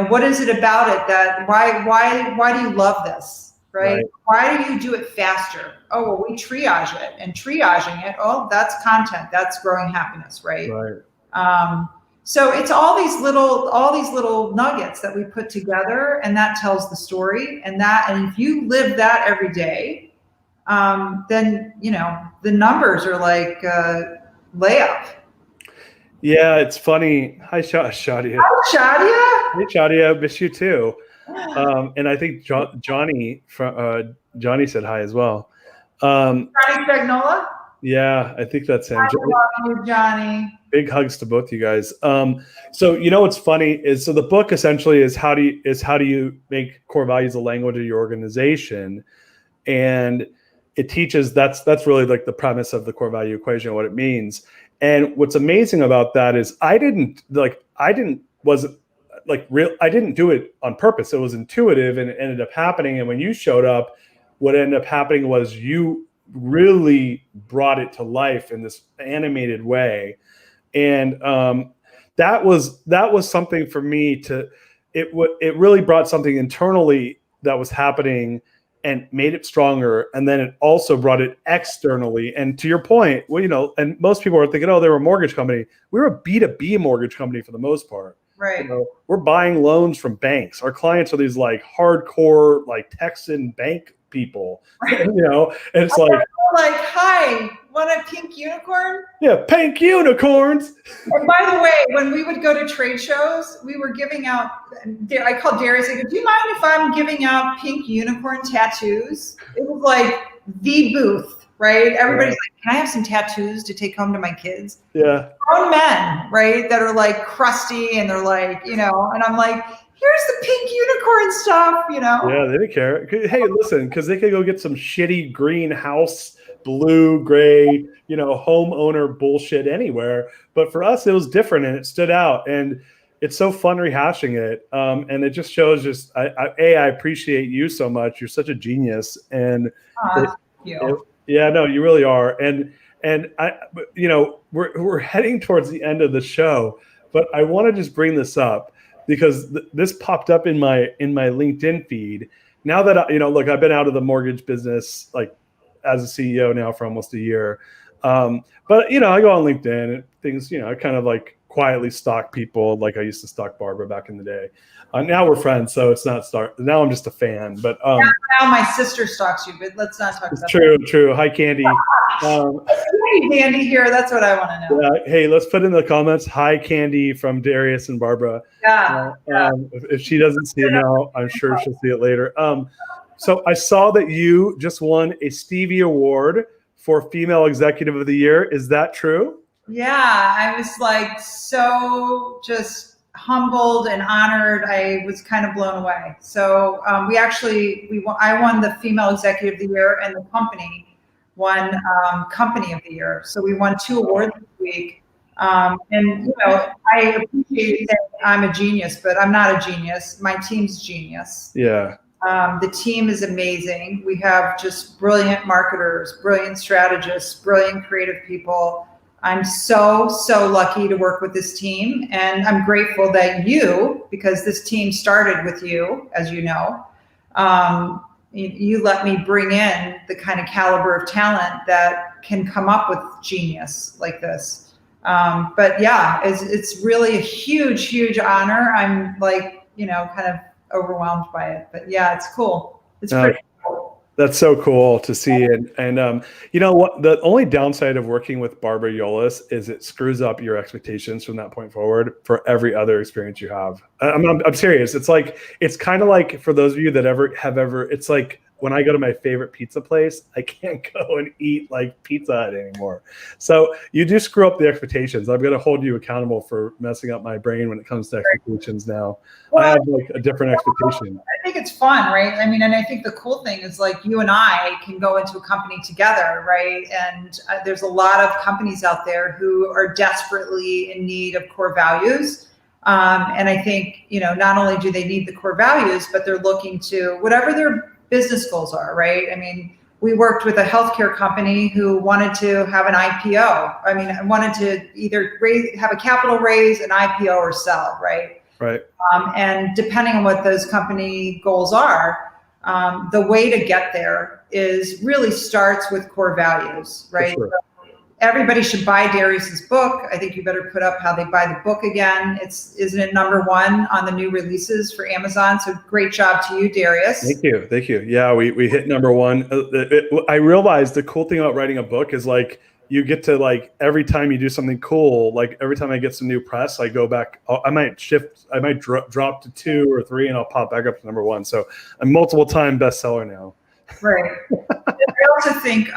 what is it about it that why do you love this, right? Why do you do it faster? Oh, well, we triage it, and triaging it, oh, that's content, that's growing happiness, right? So it's all these little nuggets that we put together, and that tells the story. And if you live that every day, then the numbers are like layup. Yeah, it's funny. Hi, Shadia. Hi, Shadia. Hey, Shadia. Miss you too. And I think Johnny said hi as well. Johnny Spagnola? Yeah, I think that's him. I love you, Johnny. Big hugs to both you guys. So what's funny is, so the book essentially is how do you make core values a language of your organization, and it teaches that's really like the premise of the core value equation and what it means. And what's amazing about that is I didn't do it on purpose. It was intuitive, and it ended up happening. And when you showed up, what ended up happening was you really brought it to life in this animated way. And that was something for me it really brought something internally that was happening and made it stronger. And then it also brought it externally. And to your point, and most people are thinking, oh, they were a mortgage company. We were a B2B mortgage company for the most part. Right. We're buying loans from banks. Our clients are these like hardcore, like Texan bank people, and it's like, hi, want a pink unicorn? Yeah, pink unicorns. And by the way, when we would go to trade shows, we were giving out, I called Darius, I go, do you mind if I'm giving out pink unicorn tattoos? It was like the booth, right? Everybody's like, can I have some tattoos to take home to my kids? Yeah. Grown men, right, that are like crusty, and they're like, and I'm like, here's the pink unicorn stuff, Yeah, they didn't care. Hey, listen, because they could go get some shitty greenhouse, blue, gray, homeowner bullshit anywhere. But for us, it was different, and it stood out. And it's so fun rehashing it. And it just shows I appreciate you so much. You're such a genius. And thank you. You really are. And we're heading towards the end of the show, but I want to just bring this up, because this popped up in my LinkedIn feed. Now that look, I've been out of the mortgage business like as a CEO now for almost a year. But I go on LinkedIn and things, I kind of like quietly stalk people like I used to stalk Barbara back in the day. Now we're friends, so it's not now I'm just a fan. But now my sister stalks you, but let's not talk about True. Hi, Candy. Hey, Candy here. That's what I want to know. Hey, let's put in the comments. Hi, Candy from Darius and Barbara. If she doesn't see it now, I'm sure she'll see it later. So I saw that you just won a Stevie Award for Female Executive of the Year. Is that true? Yeah, I was like so just humbled and honored. I was kind of blown away. So I won the Female Executive of the Year, and the company won Company of the Year. So we won 2 awards this week. And, I appreciate you saying I'm a genius, but I'm not a genius. My team's genius. Yeah. The team is amazing. We have just brilliant marketers, brilliant strategists, brilliant creative people. I'm so lucky to work with this team. And I'm grateful that because this team started with you, as you know, you let me bring in the kind of caliber of talent that can come up with genius like this. But yeah, it's really a huge honor. I'm like, kind of overwhelmed by it, but yeah, it's cool. It's pretty cool. That's so cool to see. And you know what? The only downside of working with Barbara Yolles is it screws up your expectations from that point forward for every other experience you have. I'm serious. It's kind of like, for those of you that it's like when I go to my favorite pizza place, I can't go and eat like Pizza Hut anymore. So you do screw up the expectations. I'm going to hold you accountable for messing up my brain when it comes to expectations now. Well, I have like a different expectation. I think it's fun, right? I mean, and I think the cool thing is like you and I can go into a company together, right? And there's a lot of companies out there who are desperately in need of core values. And I think, not only do they need the core values, but they're looking to whatever their business goals are, right? I mean, we worked with a healthcare company who wanted to have an IPO. I mean, wanted to either have a capital raise, an IPO, or sell, right? Right. And depending on what those company goals are, the way to get there really starts with core values, right? For sure. Everybody should buy Darius's book. I think you better put up how they buy the book again. Isn't it #1 on the new releases for Amazon? So great job to you, Darius. Thank you. Yeah, we hit #1. I realized the cool thing about writing a book is like you get to like every time you do something cool, like every time I get some new press, I go back. I might drop to 2 or 3, and I'll pop back up to #1. So I'm multiple time bestseller now. Right. I also think,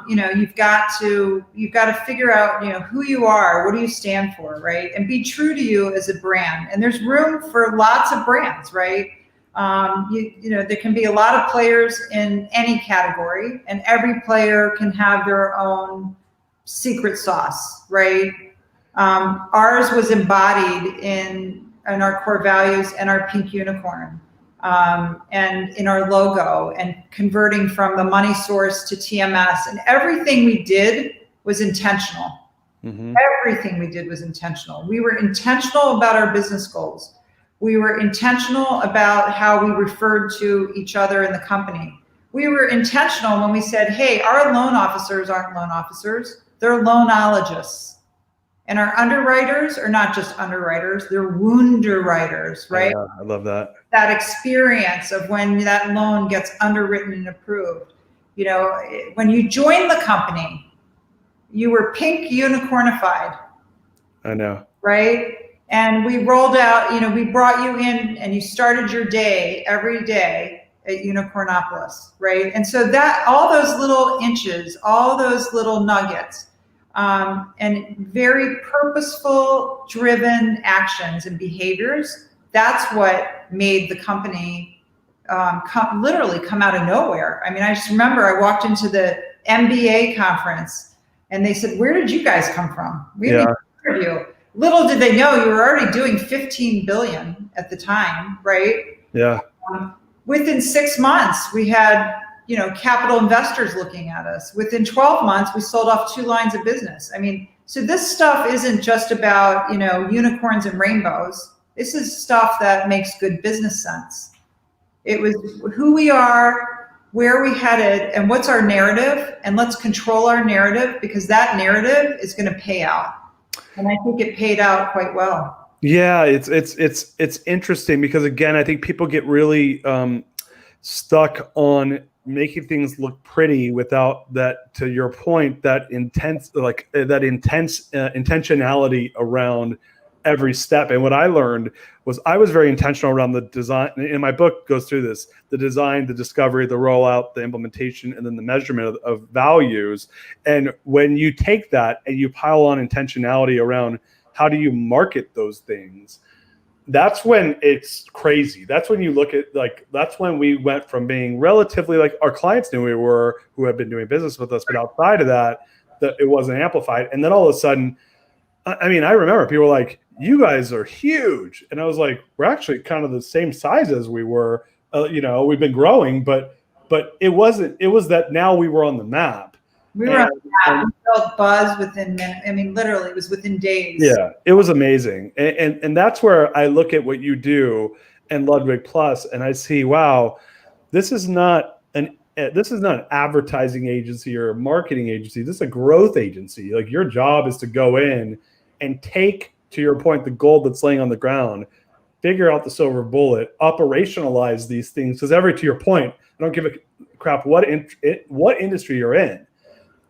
you've got to figure out, who you are, what do you stand for, right? And be true to you as a brand. And there's room for lots of brands, right? There can be a lot of players in any category, and every player can have their own secret sauce, right? Ours was embodied in our core values and our pink unicorn. And in our logo, and converting from the money source to TMS, and everything we did was intentional. Mm-hmm. Everything we did was intentional. We were intentional about our business goals. We were intentional about how we referred to each other in the company. We were intentional when we said, hey, our loan officers aren't loan officers, they're loanologists. And our underwriters are not just underwriters, they're wounderwriters, right? Yeah, I love that. That experience of when that loan gets underwritten and approved. When you joined the company, you were pink unicornified. I know. Right? And we rolled out, we brought you in and you started your day every day at Unicornopolis, right? And so that, all those little inches, all those little nuggets, and very purposeful, driven actions and behaviors, that's what made the company literally come out of nowhere. I mean, I just remember I walked into the MBA conference and they said, where did you guys come from? We haven't heard of you. Little did they know you were already doing 15 billion at the time, right? Yeah. Within 6 months, we had capital investors looking at us. Within 12 months, we sold off 2 lines of business. I mean, so this stuff isn't just about, unicorns and rainbows. This is stuff that makes good business sense. It was who we are, where we headed, and what's our narrative, and let's control our narrative, because that narrative is going to pay out. And I think it paid out quite well. Yeah, it's interesting because, again, I think people get really stuck on making things look pretty without that, to your point, that intense intentionality around every step. And what I learned was I was very intentional around the design. And my book goes through this: the design, the discovery, the rollout, the implementation, and then the measurement of values. And when you take that and you pile on intentionality around how do you market those things, that's when it's crazy. That's when you look at, that's when we went from being relatively, our clients knew we were, who had been doing business with us, but outside of that, it wasn't amplified. And then all of a sudden, I mean, I remember people were like, you guys are huge. And I was like, we're actually kind of the same size as we were. We've been growing, but it was that now we were on the map. We were on the map. We built buzz within minutes. I mean, literally, it was within days. Yeah, it was amazing. And that's where I look at what you do and Ludwig Plus, and I see, wow, this is not an advertising agency or a marketing agency. This is a growth agency. Like, your job is to go in and take, to your point, the gold that's laying on the ground, figure out the silver bullet, operationalize these things. Because to your point, I don't give a crap what industry you're in.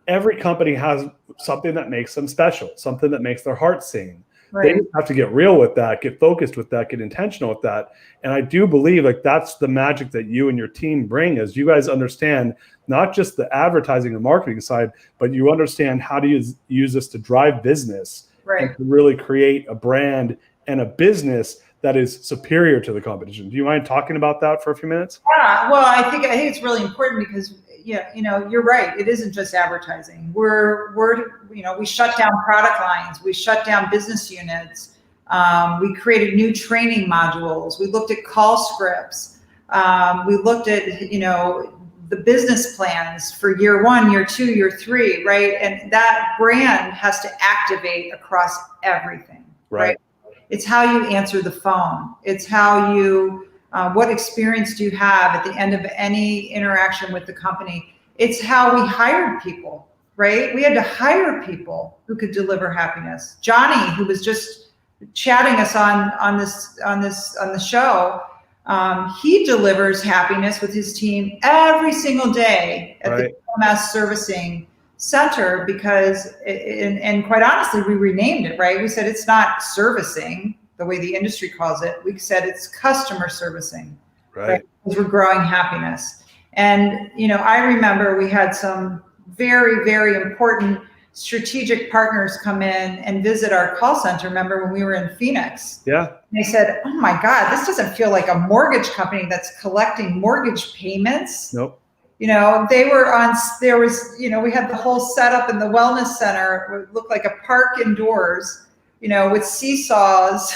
Every company has something that makes them special, something that makes their heart sing. Right. They just have to get real with that, get focused with that, get intentional with that. And I do believe like that's the magic that you and your team bring, is you guys understand not just the advertising and marketing side, but you understand how to use this to drive business, right, and to really create a brand and a business that is superior to the competition. Do you mind talking about that for a few minutes? Yeah, well, I think it's really important because, you're right. It isn't just advertising. We shut down product lines. We shut down business units. We created new training modules. We looked at call scripts. We looked at, the business plans for year 1, year 2, year 3, right? And that brand has to activate across everything, right? It's how you answer the phone. It's how you, what experience do you have at the end of any interaction with the company? It's how we hired people, right? We had to hire people who could deliver happiness. Johnny, who was just chatting us on the show, he delivers happiness with his team every single day at the TMS servicing center, because, and quite honestly, we renamed it, right? We said it's not servicing the way the industry calls it. We said it's customer servicing, right? Because we're growing happiness. And, I remember we had some very, very important strategic partners come in and visit our call center. Remember when we were in Phoenix? Yeah. And they said, oh my God, this doesn't feel like a mortgage company that's collecting mortgage payments. Nope. We had the whole setup in the wellness center. It looked like a park indoors, with seesaws,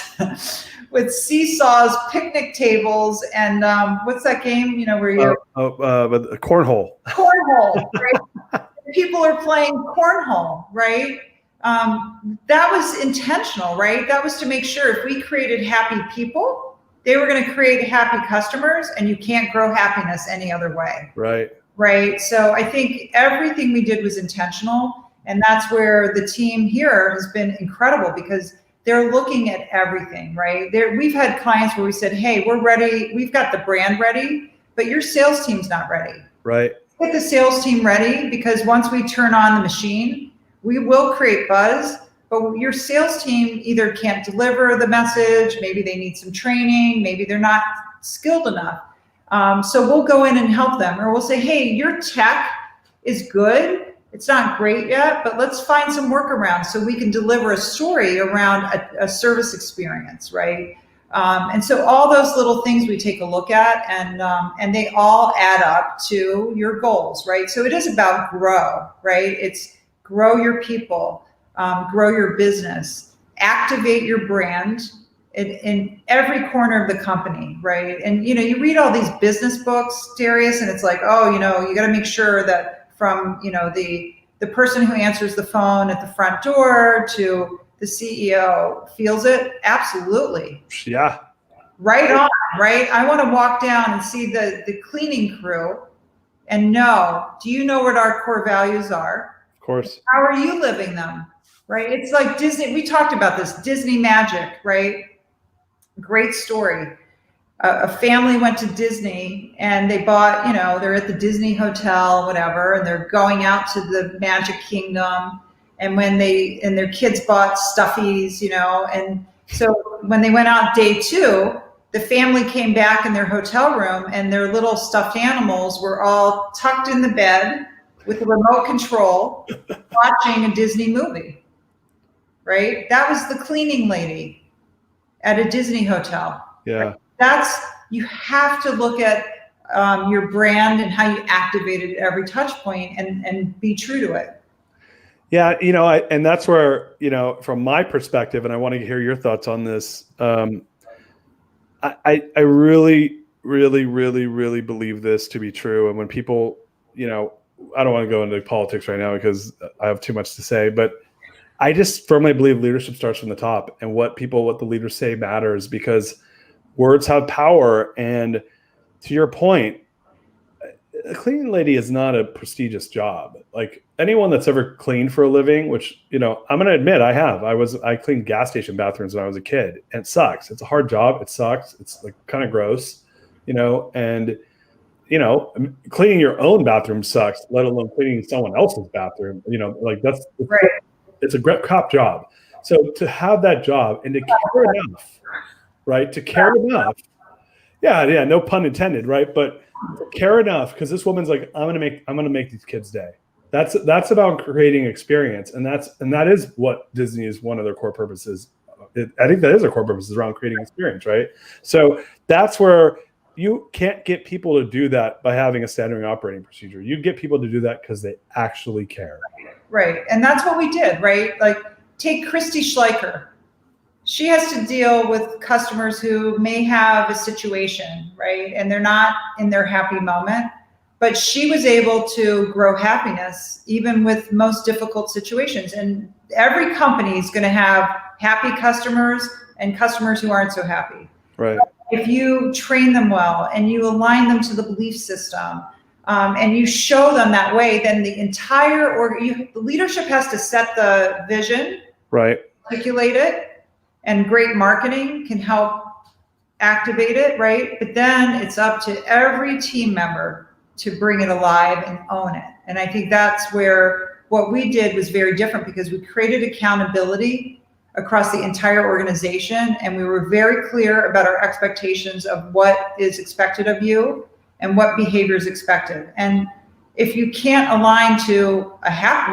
picnic tables, and what's that game, where you cornhole. Cornhole, right? People are playing cornhole, right? That was intentional, right? That was to make sure if we created happy people, they were going to create happy customers, and you can't grow happiness any other way. Right. Right. So I think everything we did was intentional. And that's where the team here has been incredible, because they're looking at everything, right? We've had clients where we said, hey, we're ready. We've got the brand ready, but your sales team's not ready. Right. Get the sales team ready, because once we turn on the machine, we will create buzz, but your sales team either can't deliver the message, maybe they need some training, maybe they're not skilled enough. So we'll go in and help them, or we'll say, hey, your tech is good. It's not great yet, but let's find some workarounds so we can deliver a story around a service experience, right? And so all those little things we take a look at, and they all add up to your goals, right? So it is about grow, right? It's grow your people, grow your business, activate your brand in every corner of the company, right? And, you read all these business books, Darius, and it's like, oh, you got to make sure that from, the person who answers the phone at the front door to the CEO feels it. Absolutely. Yeah. Right on, right? I want to walk down and see the cleaning crew and do you know what our core values are? Of course. How are you living them? Right? It's like Disney. We talked about this, Disney magic, right? Great story. A family went to Disney and they bought, they're at the Disney hotel, whatever, and they're going out to the Magic Kingdom. And their kids bought stuffies, and so when they went out day 2, the family came back in their hotel room and their little stuffed animals were all tucked in the bed with a remote control watching a Disney movie, right? That was the cleaning lady at a Disney hotel. Yeah. You have to look at your brand and how you activate it at every touch point and be true to it. Yeah, and that's where, from my perspective, and I want to hear your thoughts on this. I really, really, really, really believe this to be true. And when people, I don't want to go into politics right now because I have too much to say, but I just firmly believe leadership starts from the top, and what the leaders say matters, because words have power. And to your point, a cleaning lady is not a prestigious job. Like anyone that's ever cleaned for a living, which, I'm going to admit I cleaned gas station bathrooms when I was a kid, and it sucks. It's a hard job. It sucks. It's like kind of gross, and, cleaning your own bathroom sucks, let alone cleaning someone else's bathroom, that's Right. It's a great cop job. So to have that job and to care enough, right? To care enough. Yeah. No pun intended. Right. But care enough, because this woman's like, I'm gonna make these kids' day. That's about creating experience, and that is what Disney is one of their core purposes. I think that is their core purpose, is around creating experience, right? So that's where you can't get people to do that by having a standard operating procedure. You get people to do that because they actually care. Right, and that's what we did, right? Like, take Christy Schleicher. She has to deal with customers who may have a situation, right? And they're not in their happy moment, but she was able to grow happiness even with most difficult situations. And every company is going to have happy customers and customers who aren't so happy. Right. If you train them well and you align them to the belief system, and you show them that way, then the entire the leadership has to set the vision, right, articulate it, and great marketing can help activate it, right? But then it's up to every team member to bring it alive and own it. And I think that's where what we did was very different, because we created accountability across the entire organization, and we were very clear about our expectations of what is expected of you and what behavior is expected. And if you can't align to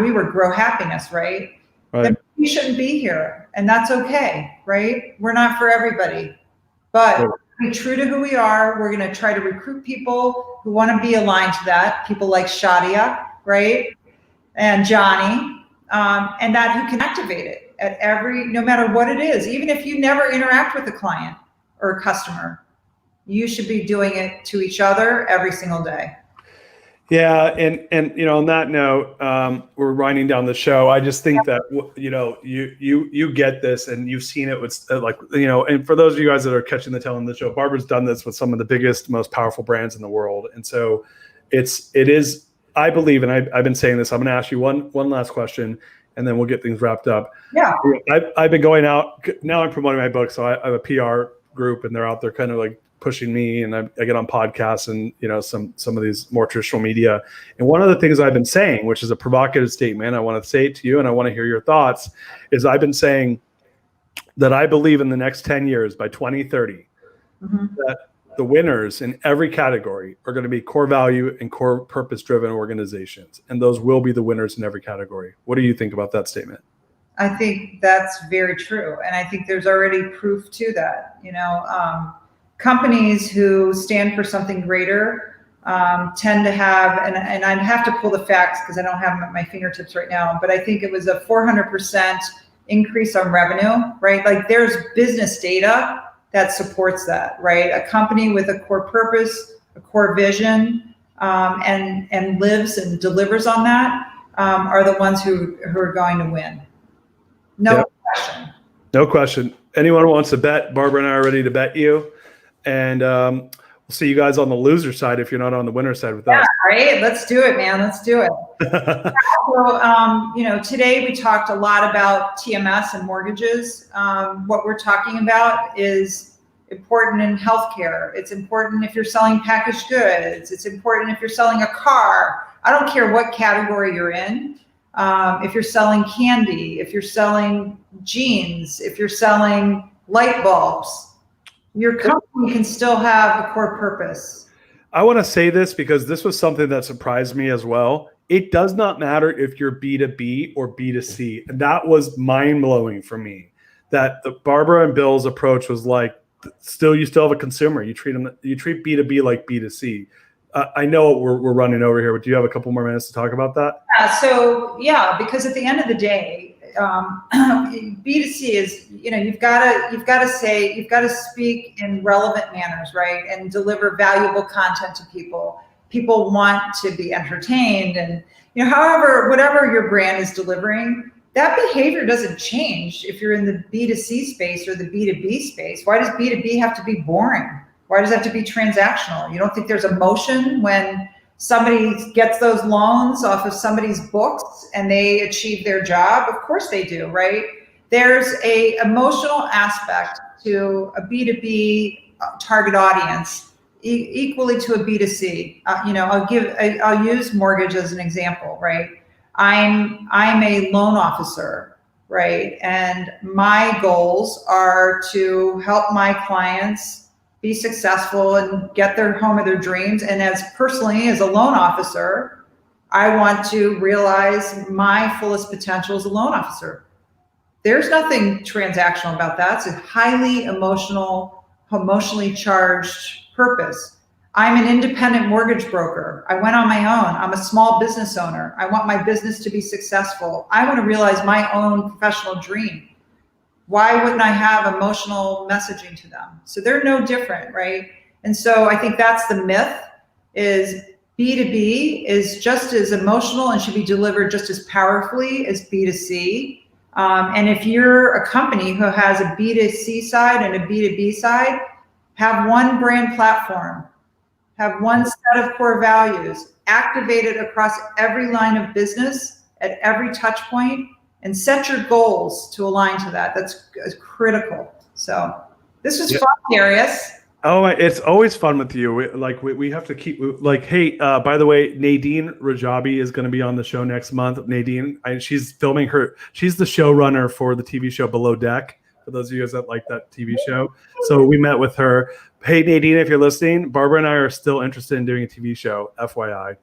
we would grow happiness, right? Then we shouldn't be here, and that's okay, right? We're not for everybody, but be true to who we are. We're going to try to recruit people who want to be aligned to that. People like Shadia, right? And Johnny, and that who can activate it at no matter what it is. Even if you never interact with a client or a customer, you should be doing it to each other every single day. Yeah, and on that note, we're winding down the show. I just think that you get this, and you've seen it with and for those of you guys that are catching the tail end of the show, Barbara's done this with some of the biggest, most powerful brands in the world, and so it is. I believe, and I've been saying this. I'm going to ask you one last question, and then we'll get things wrapped up. Yeah, I've been going out now. I'm promoting my book, so I have a PR group, and they're out there kind of like pushing me, and I get on podcasts and some of these more traditional media. And one of the things I've been saying, which is a provocative statement, I want to say it to you and I want to hear your thoughts, is I've been saying that I believe in the next 10 years, by 2030, that the winners in every category are going to be core value and core purpose driven organizations, and those will be the winners in every category. What do you think about that statement? I think that's very true, and I think there's already proof to that. Companies who stand for something greater tend to have, and I'd have to pull the facts because I don't have them at my fingertips right now, but I think it was a 400% increase on revenue, right? Like, there's business data that supports that, right? A company with a core purpose, a core vision, and lives and delivers on that are the ones who are going to win. No question. No question. Anyone who wants to bet, Barbara and I are ready to bet you. And we'll see you guys on the loser side if you're not on the winner side with us. Yeah, right. Let's do it, man. Let's do it. So, today we talked a lot about TMS and mortgages. What we're talking about is important in healthcare. It's important if you're selling packaged goods. It's important if you're selling a car. I don't care what category you're in. If you're selling candy, if you're selling jeans, if you're selling light bulbs, your company can still have a core purpose. I want to say this because this was something that surprised me as well. It does not matter if you're B2B or B2C. And that was mind-blowing for me, that the Barbara and Bill's approach was like, you still have a consumer. You treat B2B like B2C. I know we're running over here, but do you have a couple more minutes to talk about that? Because at the end of the day, B2C is, you've got to speak in relevant manners, right? And deliver valuable content to people. People want to be entertained, and however, whatever your brand is delivering, that behavior doesn't change if you're in the B2C space or the B2B space. Why does B2B have to be boring? Why does it have to be transactional? You don't think there's emotion when somebody gets those loans off of somebody's books and they achieve their job? Of course they do, right? There's a emotional aspect to a B2B target audience equally to a B2C. I'll use mortgage as an example, right? I'm a loan officer, right? And my goals are to help my clients be successful and get their home of their dreams. And as a loan officer, I want to realize my fullest potential as a loan officer. There's nothing transactional about that. It's a highly emotionally charged purpose. I'm an independent mortgage broker. I went on my own. I'm a small business owner. I want my business to be successful. I want to realize my own professional dream. Why wouldn't I have emotional messaging to them? So they're no different, right? And so I think that's the myth, is B2B is just as emotional and should be delivered just as powerfully as B2C. And if you're a company who has a B2C side and a B2B side, have one brand platform, have one set of core values, activate it across every line of business at every touch point, and set your goals to align to that. That's critical. So this was fun, Darius. Oh, it's always fun with you. We have to keep hey, by the way, Nadine Rajabi is going to be on the show next month. Nadine, she's filming she's the showrunner for the TV show Below Deck, for those of you guys that like that TV show. So we met with her. Hey, Nadine, if you're listening, Barbara and I are still interested in doing a TV show, FYI.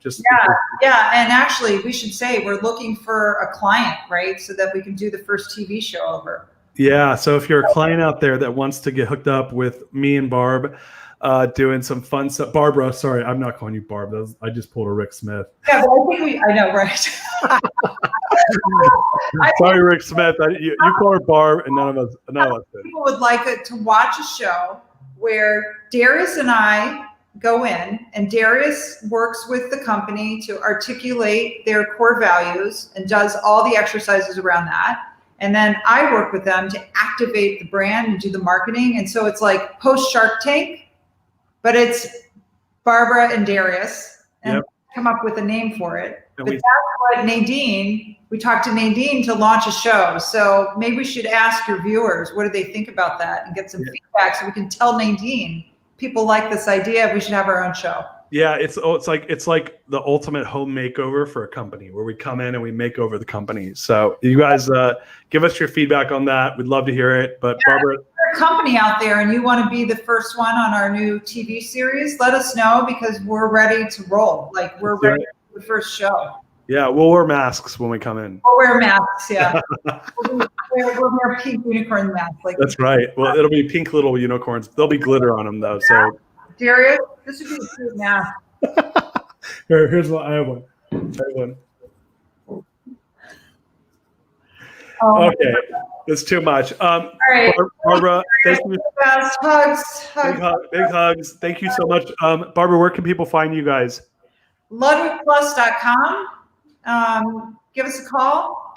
Yeah. And actually, we should say we're looking for a client, right? So that we can do the first TV show over. Yeah. So if you're a client out there that wants to get hooked up with me and Barb, doing some fun stuff. Barbara, sorry, I'm not calling you Barb. I just pulled a Rick Smith. Yeah, but I know, right? Sorry, Rick Smith. You call her Barb, and none of us did. People would like to watch a show where Darius and I go in, and Darius works with the company to articulate their core values and does all the exercises around that. And then I work with them to activate the brand and do the marketing. And so it's like post Shark Tank, but it's Barbara and Darius, and come up with a name for it. But that's what we talked to Nadine to launch a show. So maybe we should ask your viewers, what do they think about that, and get some feedback so we can tell Nadine, people like this idea, we should have our own show. Yeah, it's like the ultimate home makeover for a company, where we come in and we make over the company. So you guys give us your feedback on that. We'd love to hear it. But Barbara, if you're a company out there and you want to be the first one on our new TV series, let us know, because we're ready to roll. Like, we're ready for the first show. Yeah, we'll wear masks when we come in. We'll wear masks, yeah. we'll wear pink unicorn masks. That's right. Well, it'll be pink little unicorns. There'll be glitter on them, though. So, Darius, this would be a cute mask. Here's what I have one. Okay, it's too much. All right. Barbara, thank you. Hugs. Big hugs. Thank you so much. Barbara, where can people find you guys? LudwigPlus.com. Give us a call.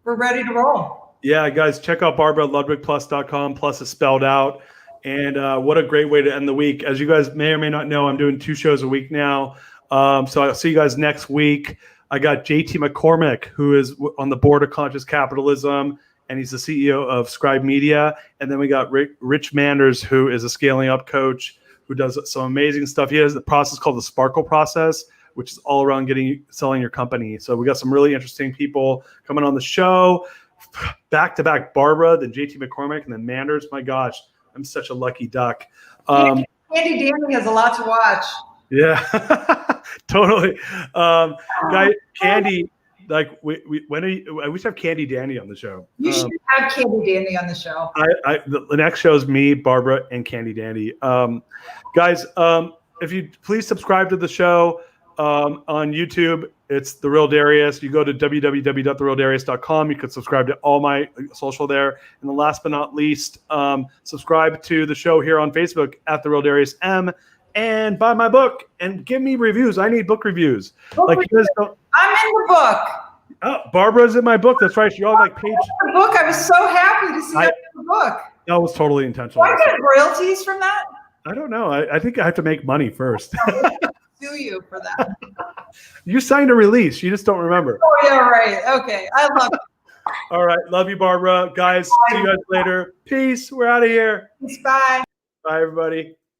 We're ready to roll. Yeah, guys, check out Barbara at LudwigPlus.com. Plus is spelled out. And what a great way to end the week. As you guys may or may not know, I'm doing 2 shows a week now. So I'll see you guys next week. I got JT McCormick, who is on the board of Conscious Capitalism, and he's the CEO of Scribe Media. And then we got Rich Manders, who is a scaling up coach, who does some amazing stuff. He has the process called the Sparkle process, which is all around selling your company. So we got some really interesting people coming on the show. Back to back, Barbara, then JT McCormick, and then Manders. My gosh, I'm such a lucky duck. Candy Danny has a lot to watch. Yeah, totally. Guy, Candy, like I wish to have Candy Danny on the show. You should have Candy Danny on the show. The next show is me, Barbara, and Candy Danny. Guys, if you please subscribe to the show on YouTube. It's The Real Darius. You go to www.therealdarius.com. You can subscribe to all my social there. And the last but not least, subscribe to the show here on Facebook at The Real Darius M, and buy my book and give me reviews. I need book reviews. I'm in the book. Oh, Barbara's in my book. That's right. She all like page. The book. I was so happy to see that in the book. That was totally intentional. Do I get royalties from that? I don't know. I think I have to make money first. Sue you for that. You signed a release. You just don't remember. Oh, yeah, right. Okay. I love it. All right. Love you, Barbara. Guys, see you guys later. Peace. We're out of here. Bye. Bye, everybody.